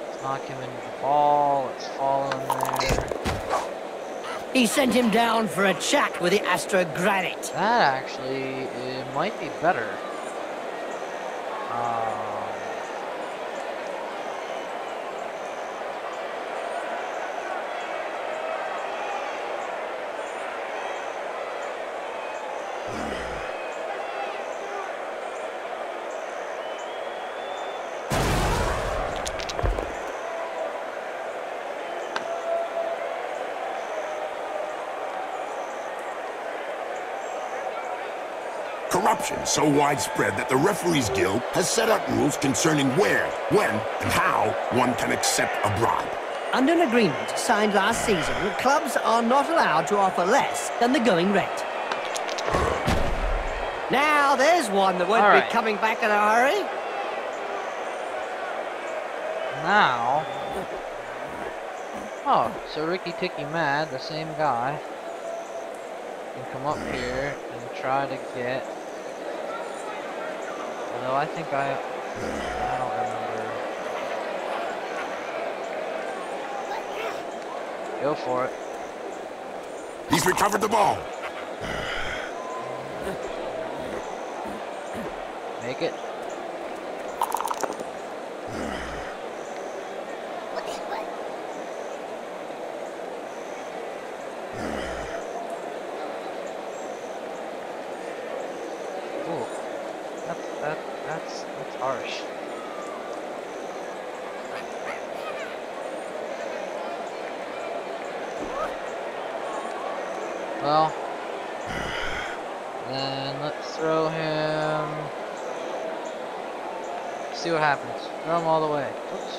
Let's knock him into the ball. Let's fall in there. He sent him down for a chat with the Astro Granite. That actually, it might be better. Corruption so widespread that the Referees Guild has set up rules concerning where, when, and how one can accept a bribe. Under an agreement signed last season, clubs are not allowed to offer less than the going rate. Now, there's one that won't be coming back in a hurry. Now... Oh, so Ricky Ticky Mad, the same guy, can come up here and try to get... Although I think I don't remember. Go for it. He's recovered the ball. Make it. Ooh. That's harsh. Well, then let's throw him. See what happens. Throw him all the way. Oops.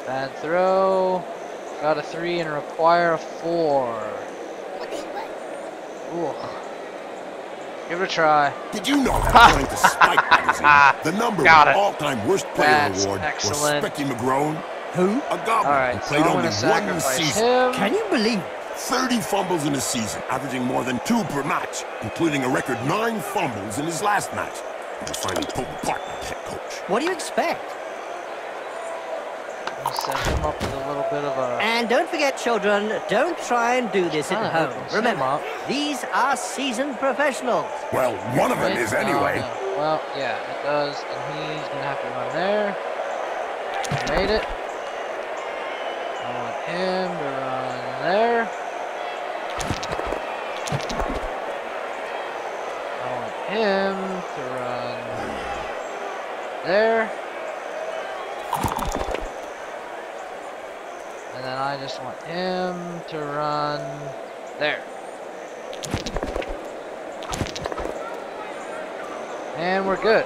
Bad throw. Got a 3 and require a 4. Ooh. Give it a try. Did you know that according to Spike magazine, the number Got one it. all-time worst player That's award excellent. was Specky McGrone? Who? A goblin Alright, who so played I'm only gonna one sacrifice season. him. Can you believe it? 30 fumbles in a season, averaging more than 2 per match, including a record 9 fumbles in his last match. He was finally pulled apart by the head coach. What do you expect? Set him up with a little bit of a... And don't forget, children, don't try and do this at Kinda home. opens him Remember, up. these are seasoned professionals. Well, one of them Right? is Oh, anyway. no. Well, yeah, it does, and he's gonna have to run there. He made it. I want him to run there. I want him to run there. And then I just want him to run there. And we're good.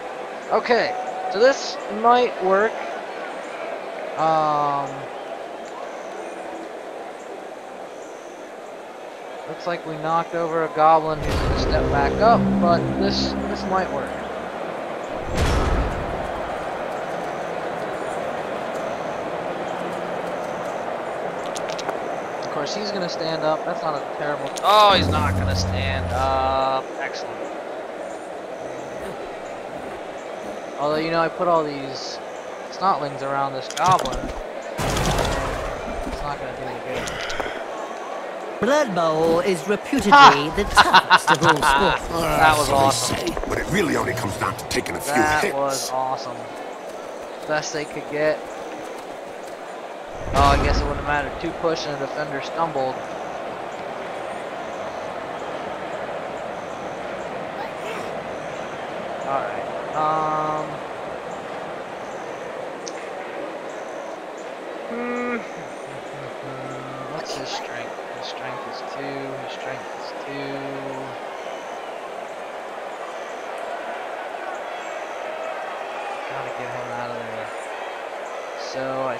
Okay, so this might work. Looks like we knocked over a goblin who's gonna step back up, but this might work. Of course, he's gonna stand up. That's not a terrible. Oh, he's not gonna stand up. Excellent. Although, you know, I put all these snotlings around this goblin. It's not gonna do any good. Blood Bowl is reputedly the toughest of all sports. That was So they awesome. say, but it really only comes down to taking a few That hits. was awesome. Best they could get. Oh, I guess it wouldn't matter. 2 push and a defender stumbled. Alright. What's his strength? His strength is 2. His strength is 2. Gotta get him out of there. So I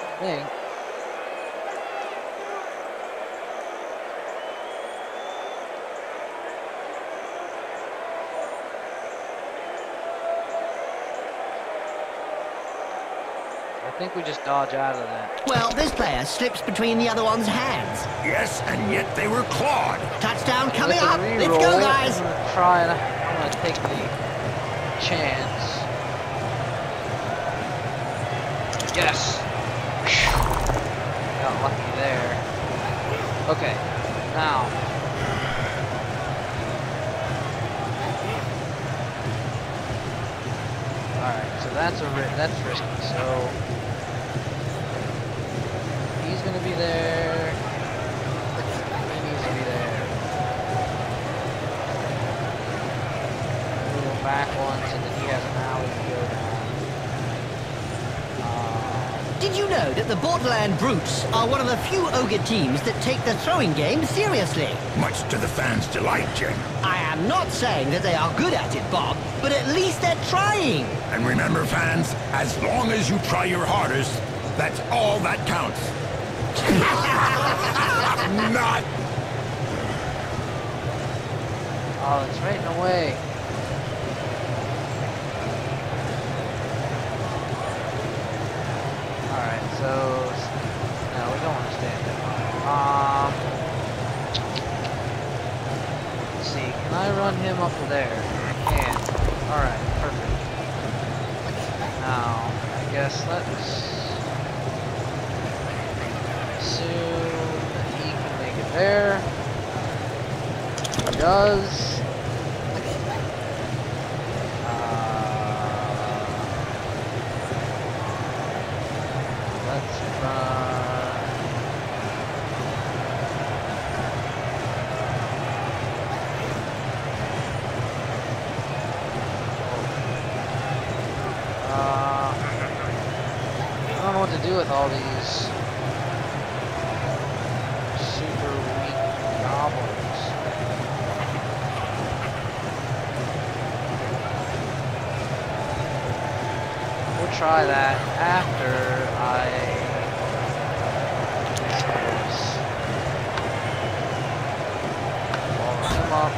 think we just dodge out of that. Well, this player slips between the other one's hands. Yes, and yet they were clawed. Touchdown coming With a up. Let's reroll, go, guys. I'm gonna try and I'm gonna take the chance. Yes. Got lucky there. Okay. Now. All right. So that's risky. So he's gonna be there. He needs to be there. Move him back once, and then he has an alley to go down. Did you know that the Borderland Brutes are one of the few Ogre teams that take the throwing game seriously? Much to the fans' delight, Jim. I am not saying that they are good at it, Bob, but at least they're trying. And remember, fans, as long as you try your hardest, that's all that counts. Not. Oh, it's right in the way. Alright, so no, we don't want to stand that long. Let's see, can I run him up to there? I can. Alright, perfect. Now, I guess let's assume that he can make it there. He does. Let's run. what to do with all these super weak goblins. We'll try that after I ball him up.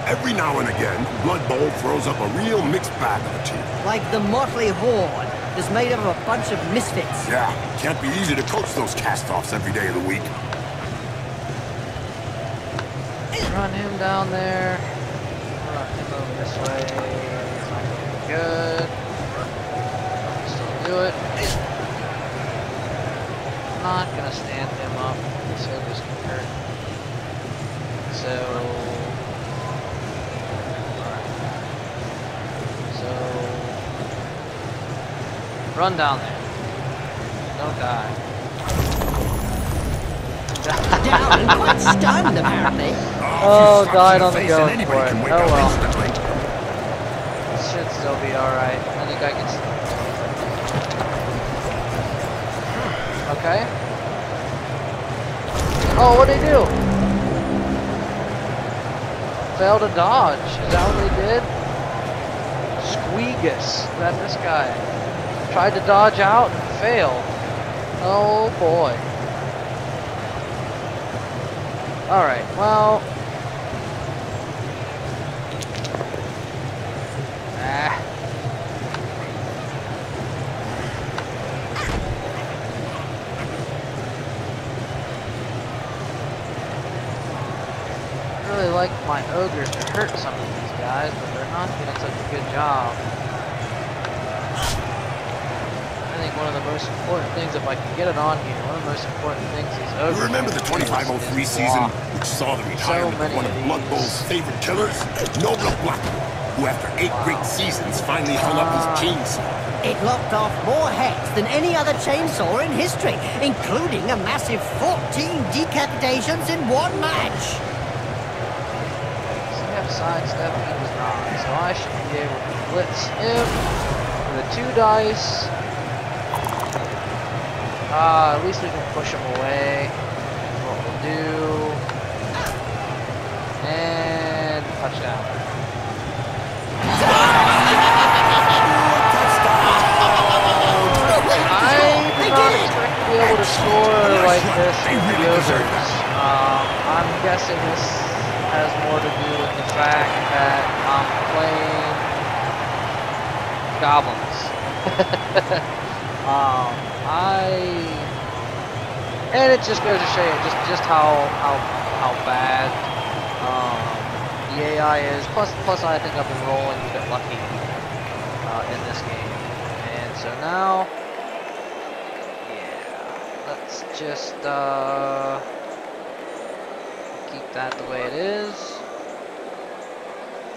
Every now and again, Blood Bowl throws up a real mixed bag of a team. Like the Motley Horde is made up of a bunch of misfits. Yeah, can't be easy to coach those cast-offs every day of the week. Run him down there. Run him over this way. It's not gonna be good. Still do it. Not gonna stand him up. This ogre's gonna hurt. So. Run down there. Don't die. Down and quite stunned, apparently. Oh, died on the go for it. Anybody can wake Oh up well. instantly. This should still be alright. I think I can. Okay. Oh, what'd they do? Failed to dodge. Is that what they did? Squeegus. Is that this guy? Tried to dodge out and failed. Oh boy. Alright, well. I really like my ogres to hurt some of these guys, but they're not doing such a good job. I think one of the most important things, if I can get it on here, one of the most important things is ogres. You remember the 2503 season, which saw the retirement of one of Blood Bowl's favorite killers, Noble Black, who after 8 great seasons finally hung up his chainsaw. It lopped off more heads than any other chainsaw in history, including a massive 14 decapitations in one match. Sidestep, he was not, so I should be able to blitz him with a 2 dice. At least we can push him away. That's what we'll do. And touchdown. I did not expect to be able to score like this with the Ogres. I'm guessing this has more to do with the fact that I'm playing goblins. And it just goes to show you just how bad the AI is. Plus I think I've been rolling a bit lucky in this game. And so now, yeah, let's just keep that the way it is.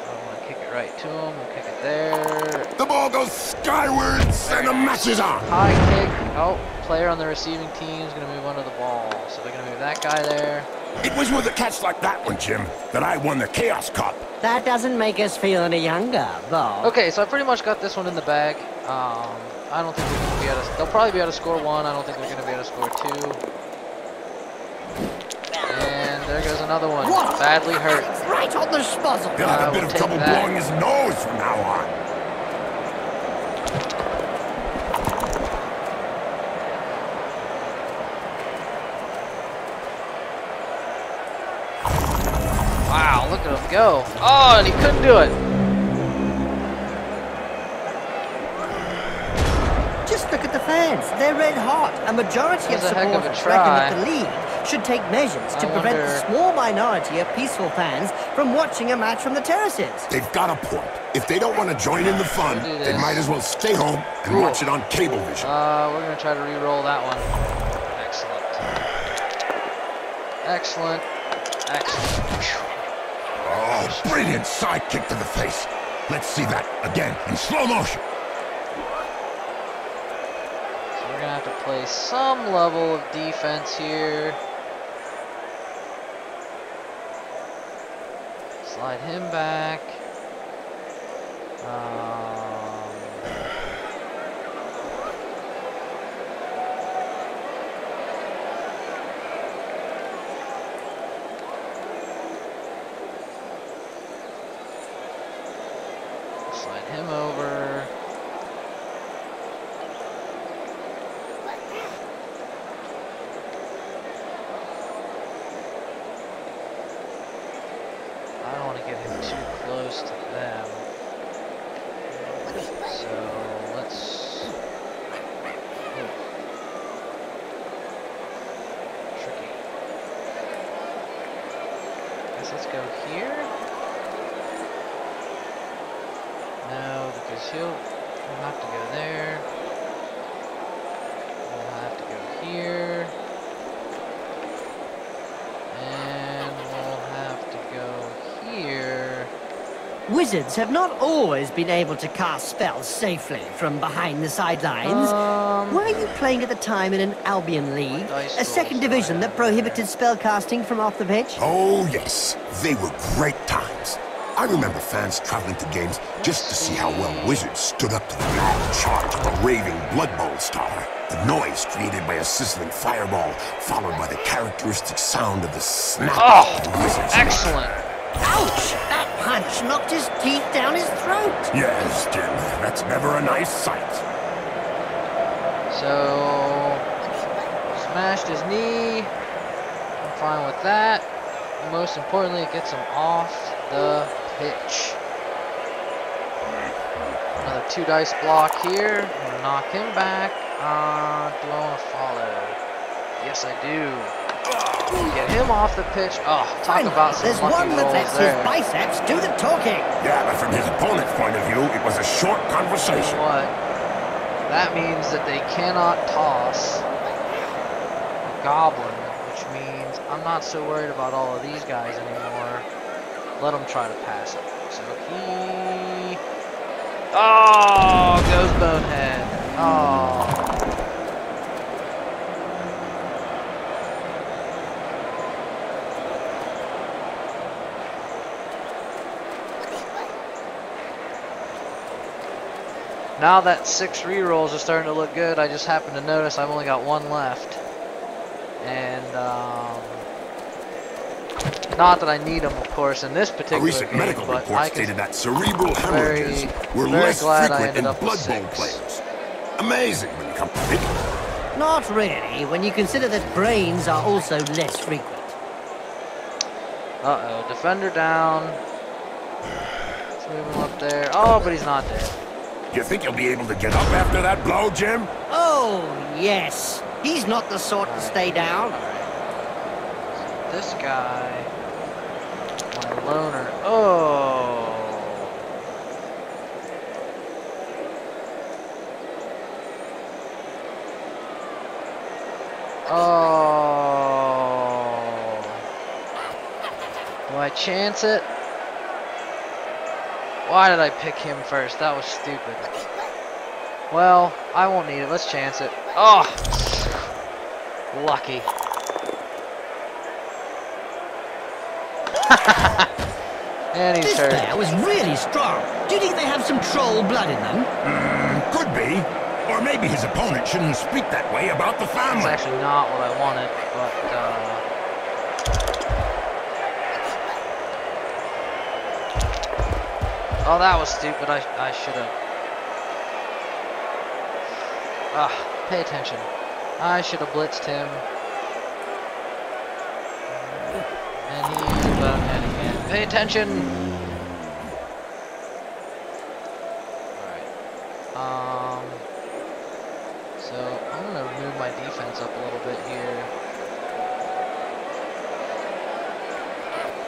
I want to kick it right to him. We'll kick it there. The ball goes skywards and the match is on. High kick. Oh, player on the receiving team is going to move under the ball. So they're going to move that guy there. It was with a catch like that one, Jim, that I won the Chaos Cup. That doesn't make us feel any younger, Bob. Okay, so I pretty much got this one in the bag. I don't think they're going to be able to... They'll probably be able to score 1. I don't think they're going to be able to score 2. And there goes another one. What? Badly hurt. Right on the spuzzle. He'll have a bit we'll of trouble take that. blowing his nose from now on. Wow, look at him go. Oh, and he couldn't do it. Just look at the fans. They're red hot. A majority of That was a heck of a supporters try. reckon that the league should take measures to I prevent the wonder- small minority of peaceful fans from watching a match from the terraces. They've got a point. If they don't want to join in the fun, Do they this. might as well stay home and Cool. watch it on Cablevision. We're going to try to re-roll that one. Excellent. Excellent. Excellent. Oh, brilliant side kick to the face. Let's see that again in slow motion. So we're going to have to play some level of defense here. Slide him back. slide him over. I don't want to get him too close to them. So let's... Oh. Tricky. Guess let's go here. No, because he'll have to go there. We'll have to go here. And we'll have to go here. Wizards have not always been able to cast spells safely from behind the sidelines. Were you playing at the time in an Albion League, a second division that prohibited spellcasting from off the pitch? Oh, yes. They were great times. I remember fans traveling to games just to see how well Wizards stood up to the mad charge of a raving Blood Bowl star. The noise created by a sizzling fireball, followed by the characteristic sound of the snap of the Wizards. Excellent. Ouch! That punch knocked his teeth down his throat. Yes, Jim. That's never a nice sight. So, smashed his knee. I'm fine with that. And most importantly, it gets him off the pitch. Another 2 dice block here. I'm gonna knock him back. Do I want to follow? Yes, I do. Get him off the pitch. Oh, talk about some There's lucky one that rolls lets there. his biceps do the talking. Yeah, but from his opponent's point of view, it was a short conversation. What? That means that they cannot toss a goblin, which means I'm not so worried about all of these guys anymore. Let him try to pass it. So he... Oh, goes Bonehead. Oh. Now that 6 rerolls are starting to look good, I just happened to notice I've only got 1 left. And, not that I need them, of course, in this A particular recent game, medical but report I could stated that cerebral very, hemorrhages were very less glad I frequent ended in up with Blood Bowl 6. players. Amazing when you come to think of it. Not really, when you consider that brains are also less frequent. Uh-oh, defender down. Let's move him up there. Oh, but he's not dead. You think he'll be able to get up after that blow, Jim? Oh, yes. He's not the sort to stay down. Alright. So this guy, my loner. Oh. Oh. Do I chance it? Why did I pick him first? That was stupid. Well, I won't need it. Let's chance it. Oh! Lucky. And he's This hurt. bear was really strong. Do you think they have some troll blood in them? Could be. Or maybe his opponent shouldn't speak that way about the That's family. actually not what I wanted, but oh, that was stupid. I should have. Pay attention. I should have blitzed him. And he's bonehead again. Pay attention. Alright. So I'm gonna move my defense up a little bit here.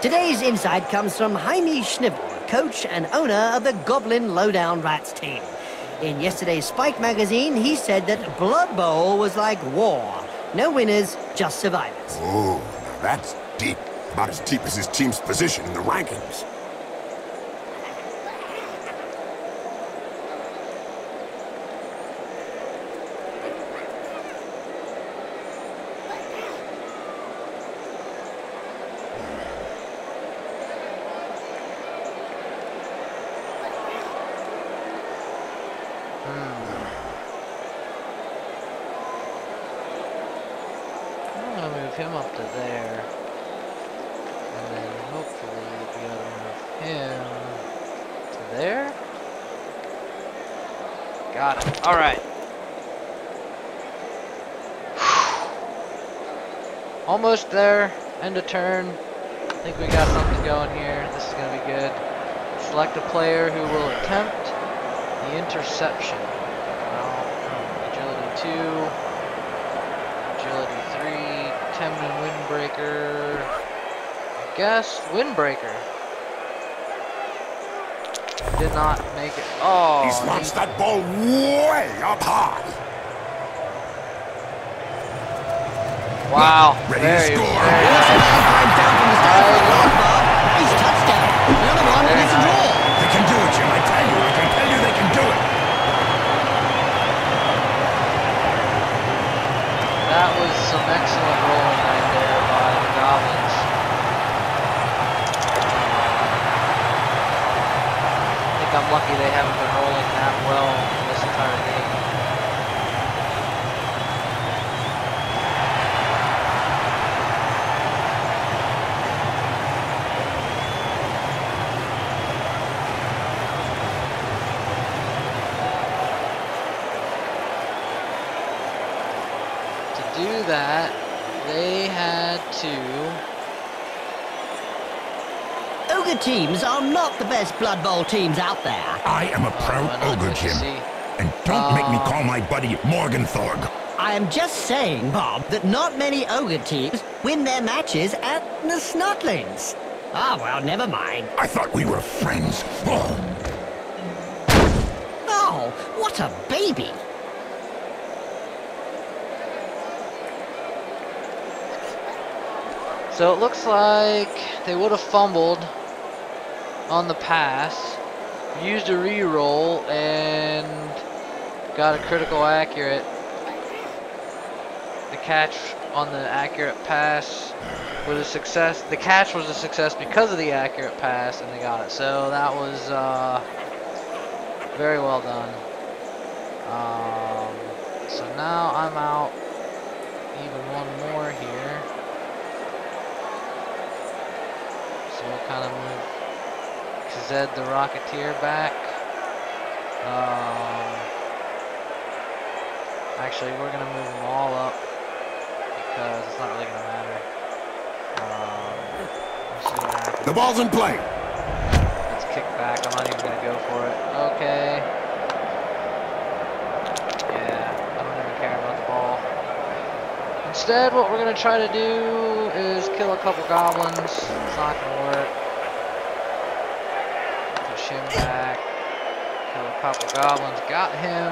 Today's insight comes from Jaime Schnibbel, coach and owner of the Goblin Lowdown Rats team. In yesterday's Spike magazine, he said that Blood Bowl was like war. No winners, just survivors. Oh, now that's deep. About as deep as his team's position in the rankings. I'm gonna move him up to there. And then hopefully be able to move him to there. Got it. All right. Almost there. End of turn. I think we got something going here. This is going to be good. Select a player who will attempt the interception. Agility 2, agility 3, 10-min windbreaker. I guess windbreaker. Did not make it. Oh, He wants that ball way up high. Wow. Ready Very, to score. very He's nice. down from the start of the line, Bob. He's touchdown. Another one, and it's a draw. They can do it, Jim. I can tell you they can do it. That was some excellent rolling right there by the Goblins. I think I'm lucky they haven't been rolling that well this entire game. To do that, they had to... Ogre teams are not the best Blood Bowl teams out there. I am a proud ogre, Jim. And don't make me call my buddy Morgenthorg. I am just saying, Bob, that not many Ogre teams win their matches at the Snotlings. Ah, well, never mind. I thought we were friends. Oh. Oh, what a baby. So it looks like they would have fumbled on the pass, used a re-roll, and got a critical accurate. The catch on the accurate pass was a success. The catch was a success because of the accurate pass, and they got it. So that was very well done. So now I'm out even one more here. So we'll kind of move Zed the Rocketeer back. Actually, we're going to move them all up because it's not really going to matter. Let's see what happens. The ball's in play. Let's kick back. I'm not even going to go for it. Okay. Yeah, I don't even care about the ball. Instead, what we're going to try to do is kill a couple goblins. It's not going to work. Push him back. Kill a couple goblins. Got him.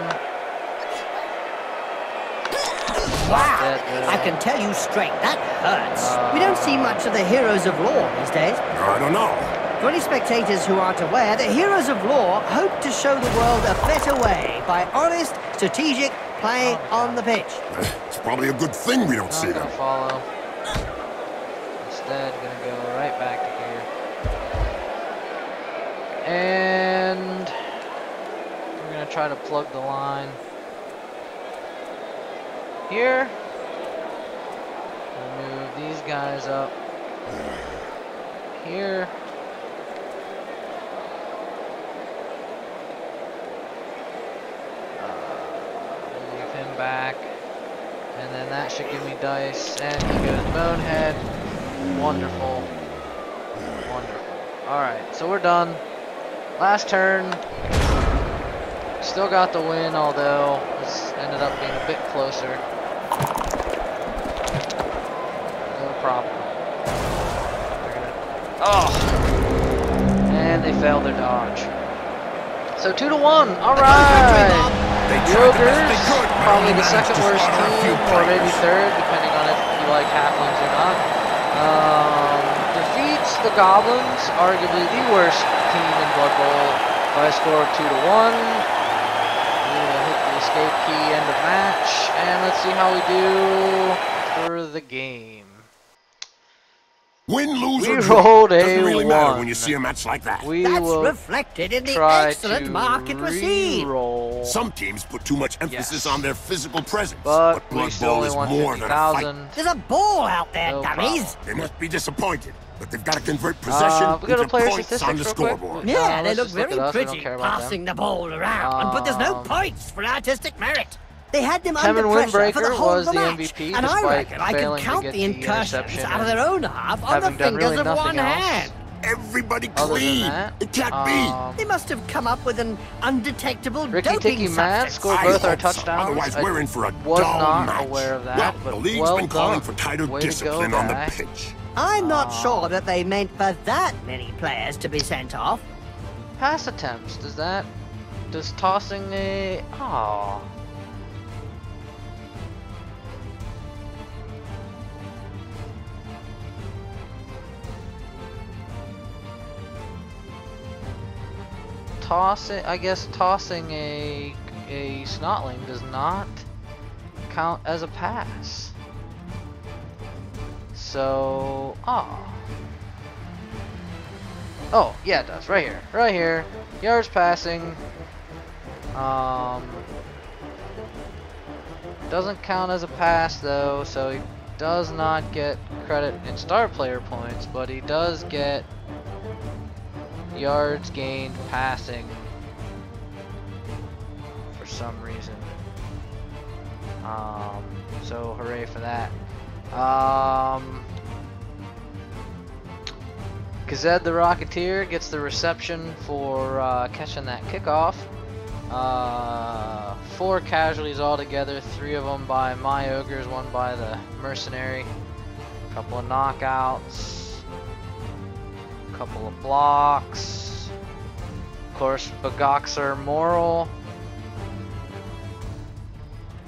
Wow, I can tell you straight, that hurts. We don't see much of the Heroes of Law these days. I don't know. For any spectators who aren't aware, the Heroes of Law hope to show the world a better way by honest, strategic play on the pitch. It's probably a good thing we don't see Not them. gonna follow. Instead, gonna go right back to here. And we're gonna try to plug the line here. We'll move these guys up here. Leave him back. And then that should give me dice. And he goes Bonehead. Wonderful. Wonderful. Alright, so we're done. Last turn. Still got the win, although this ended up being a bit closer. No problem. Oh! And they failed their dodge. So 2-1. Alright! The Ogres, probably the second worst team, or maybe third, depending on if you like halflings or not. Defeats the Goblins, arguably the worst team in Blood Bowl, by a score of 2-1. Hit the escape key, end of match, and let's see how we do for the game. Win, lose, or We draw. rolled a Doesn't really matter 1. when you see a match like that. We That's will reflected in the try excellent to mark it received. re-roll Bowl. Some teams put too much emphasis on their physical presence, But we Blood still Bowl only is won more than a fight. 50,000. There's a ball out there, No dummies. They must be disappointed, but they've got to convert possession we go to into player points on statistics the real quick. scoreboard. Yeah, they let's look just very at us. We don't pretty care about them. passing the ball around, but there's no points for artistic merit. They had them Kevin under pressure for the Windbreaker whole was of the the match, MVP, and I despite reckon I could failing to count get the the incursions interception out of their own half on the having done fingers really of nothing one else. hand. Everybody Other than clean. that, It can't be. They must have come up with an undetectable Ricky doping Tiki Mad substance. scored I both our hope so. touchdowns. Otherwise, we're in for a was dull not match. aware of that, Well, but the league's well been calling done. for tighter Way to go, discipline on the guy. pitch. I'm not sure that they meant for that many players to be sent off. Pass attempts. Does tossing a... Oh. I guess tossing a snotling does not count as a pass. So, oh, yeah, it does. Right here, yards passing. Doesn't count as a pass though, so he does not get credit in star player points, but he does get yards gained passing for some reason. So hooray for that. Kazed the Rocketeer gets the reception for catching that kickoff. 4 casualties altogether, 3 of them by my Ogres, 1 by the Mercenary. A couple of knockouts, a couple of blocks. Of course, Bagoxer Moral.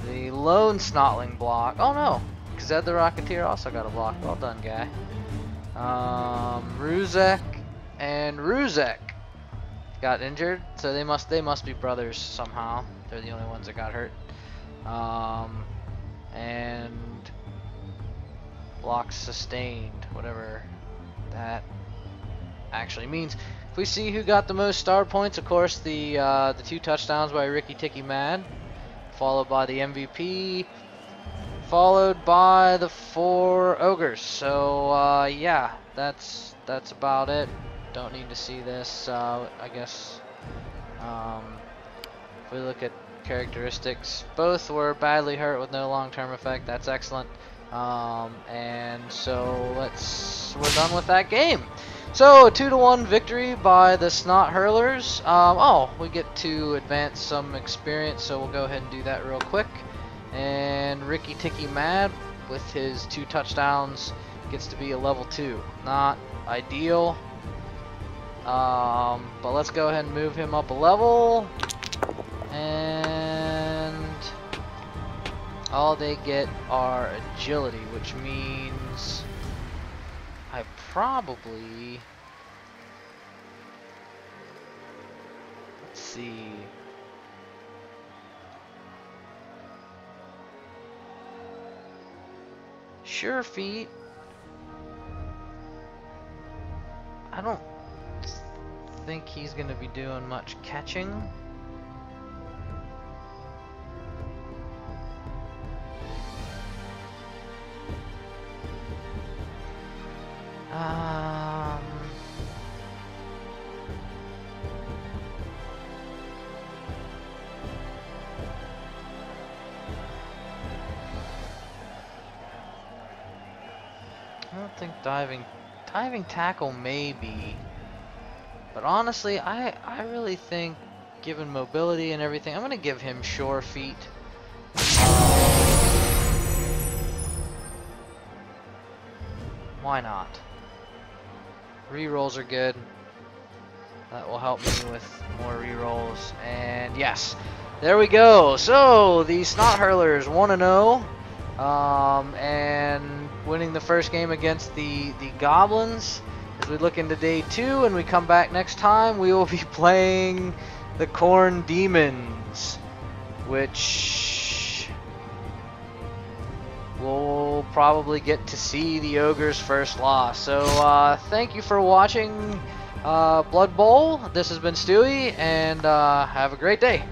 The lone Snotling block. Oh no, Kazed the Rocketeer also got a block. Well done, guy. Ruzek and Ruzek got injured, so they must be brothers somehow. They're the only ones that got hurt. And blocks sustained, whatever that actually means. If we see who got the most star points, of course the 2 touchdowns by Ricky Tiki Mad, followed by the MVP, followed by the 4 Ogres. So yeah, that's about it. Don't need to see this. I guess if we look at characteristics, both were badly hurt with no long-term effect. That's excellent. And so we're done with that game. So a 2-1 victory by the Snot Hurlers. We get to advance some experience, so we'll go ahead and do that real quick. And Ricky Tiki Mad with his 2 touchdowns gets to be a level 2. Not ideal. But let's go ahead and move him up a level, and all they get are agility, which means I probably, let's see, Sure Feet. I don't think he's going to be doing much catching. I don't think diving tackle maybe. But honestly, I really think, given mobility and everything, I'm going to give him Sure Feet. Why not? Rerolls are good. That will help me with more rerolls. And yes, there we go. So the Snot Hurlers 1-0, and winning the first game against the Goblins. As we look into day 2 and we come back next time, we will be playing the Corn Demons, which we'll probably get to see the Ogre's first loss. So thank you for watching Blood Bowl. This has been Stewie, and have a great day.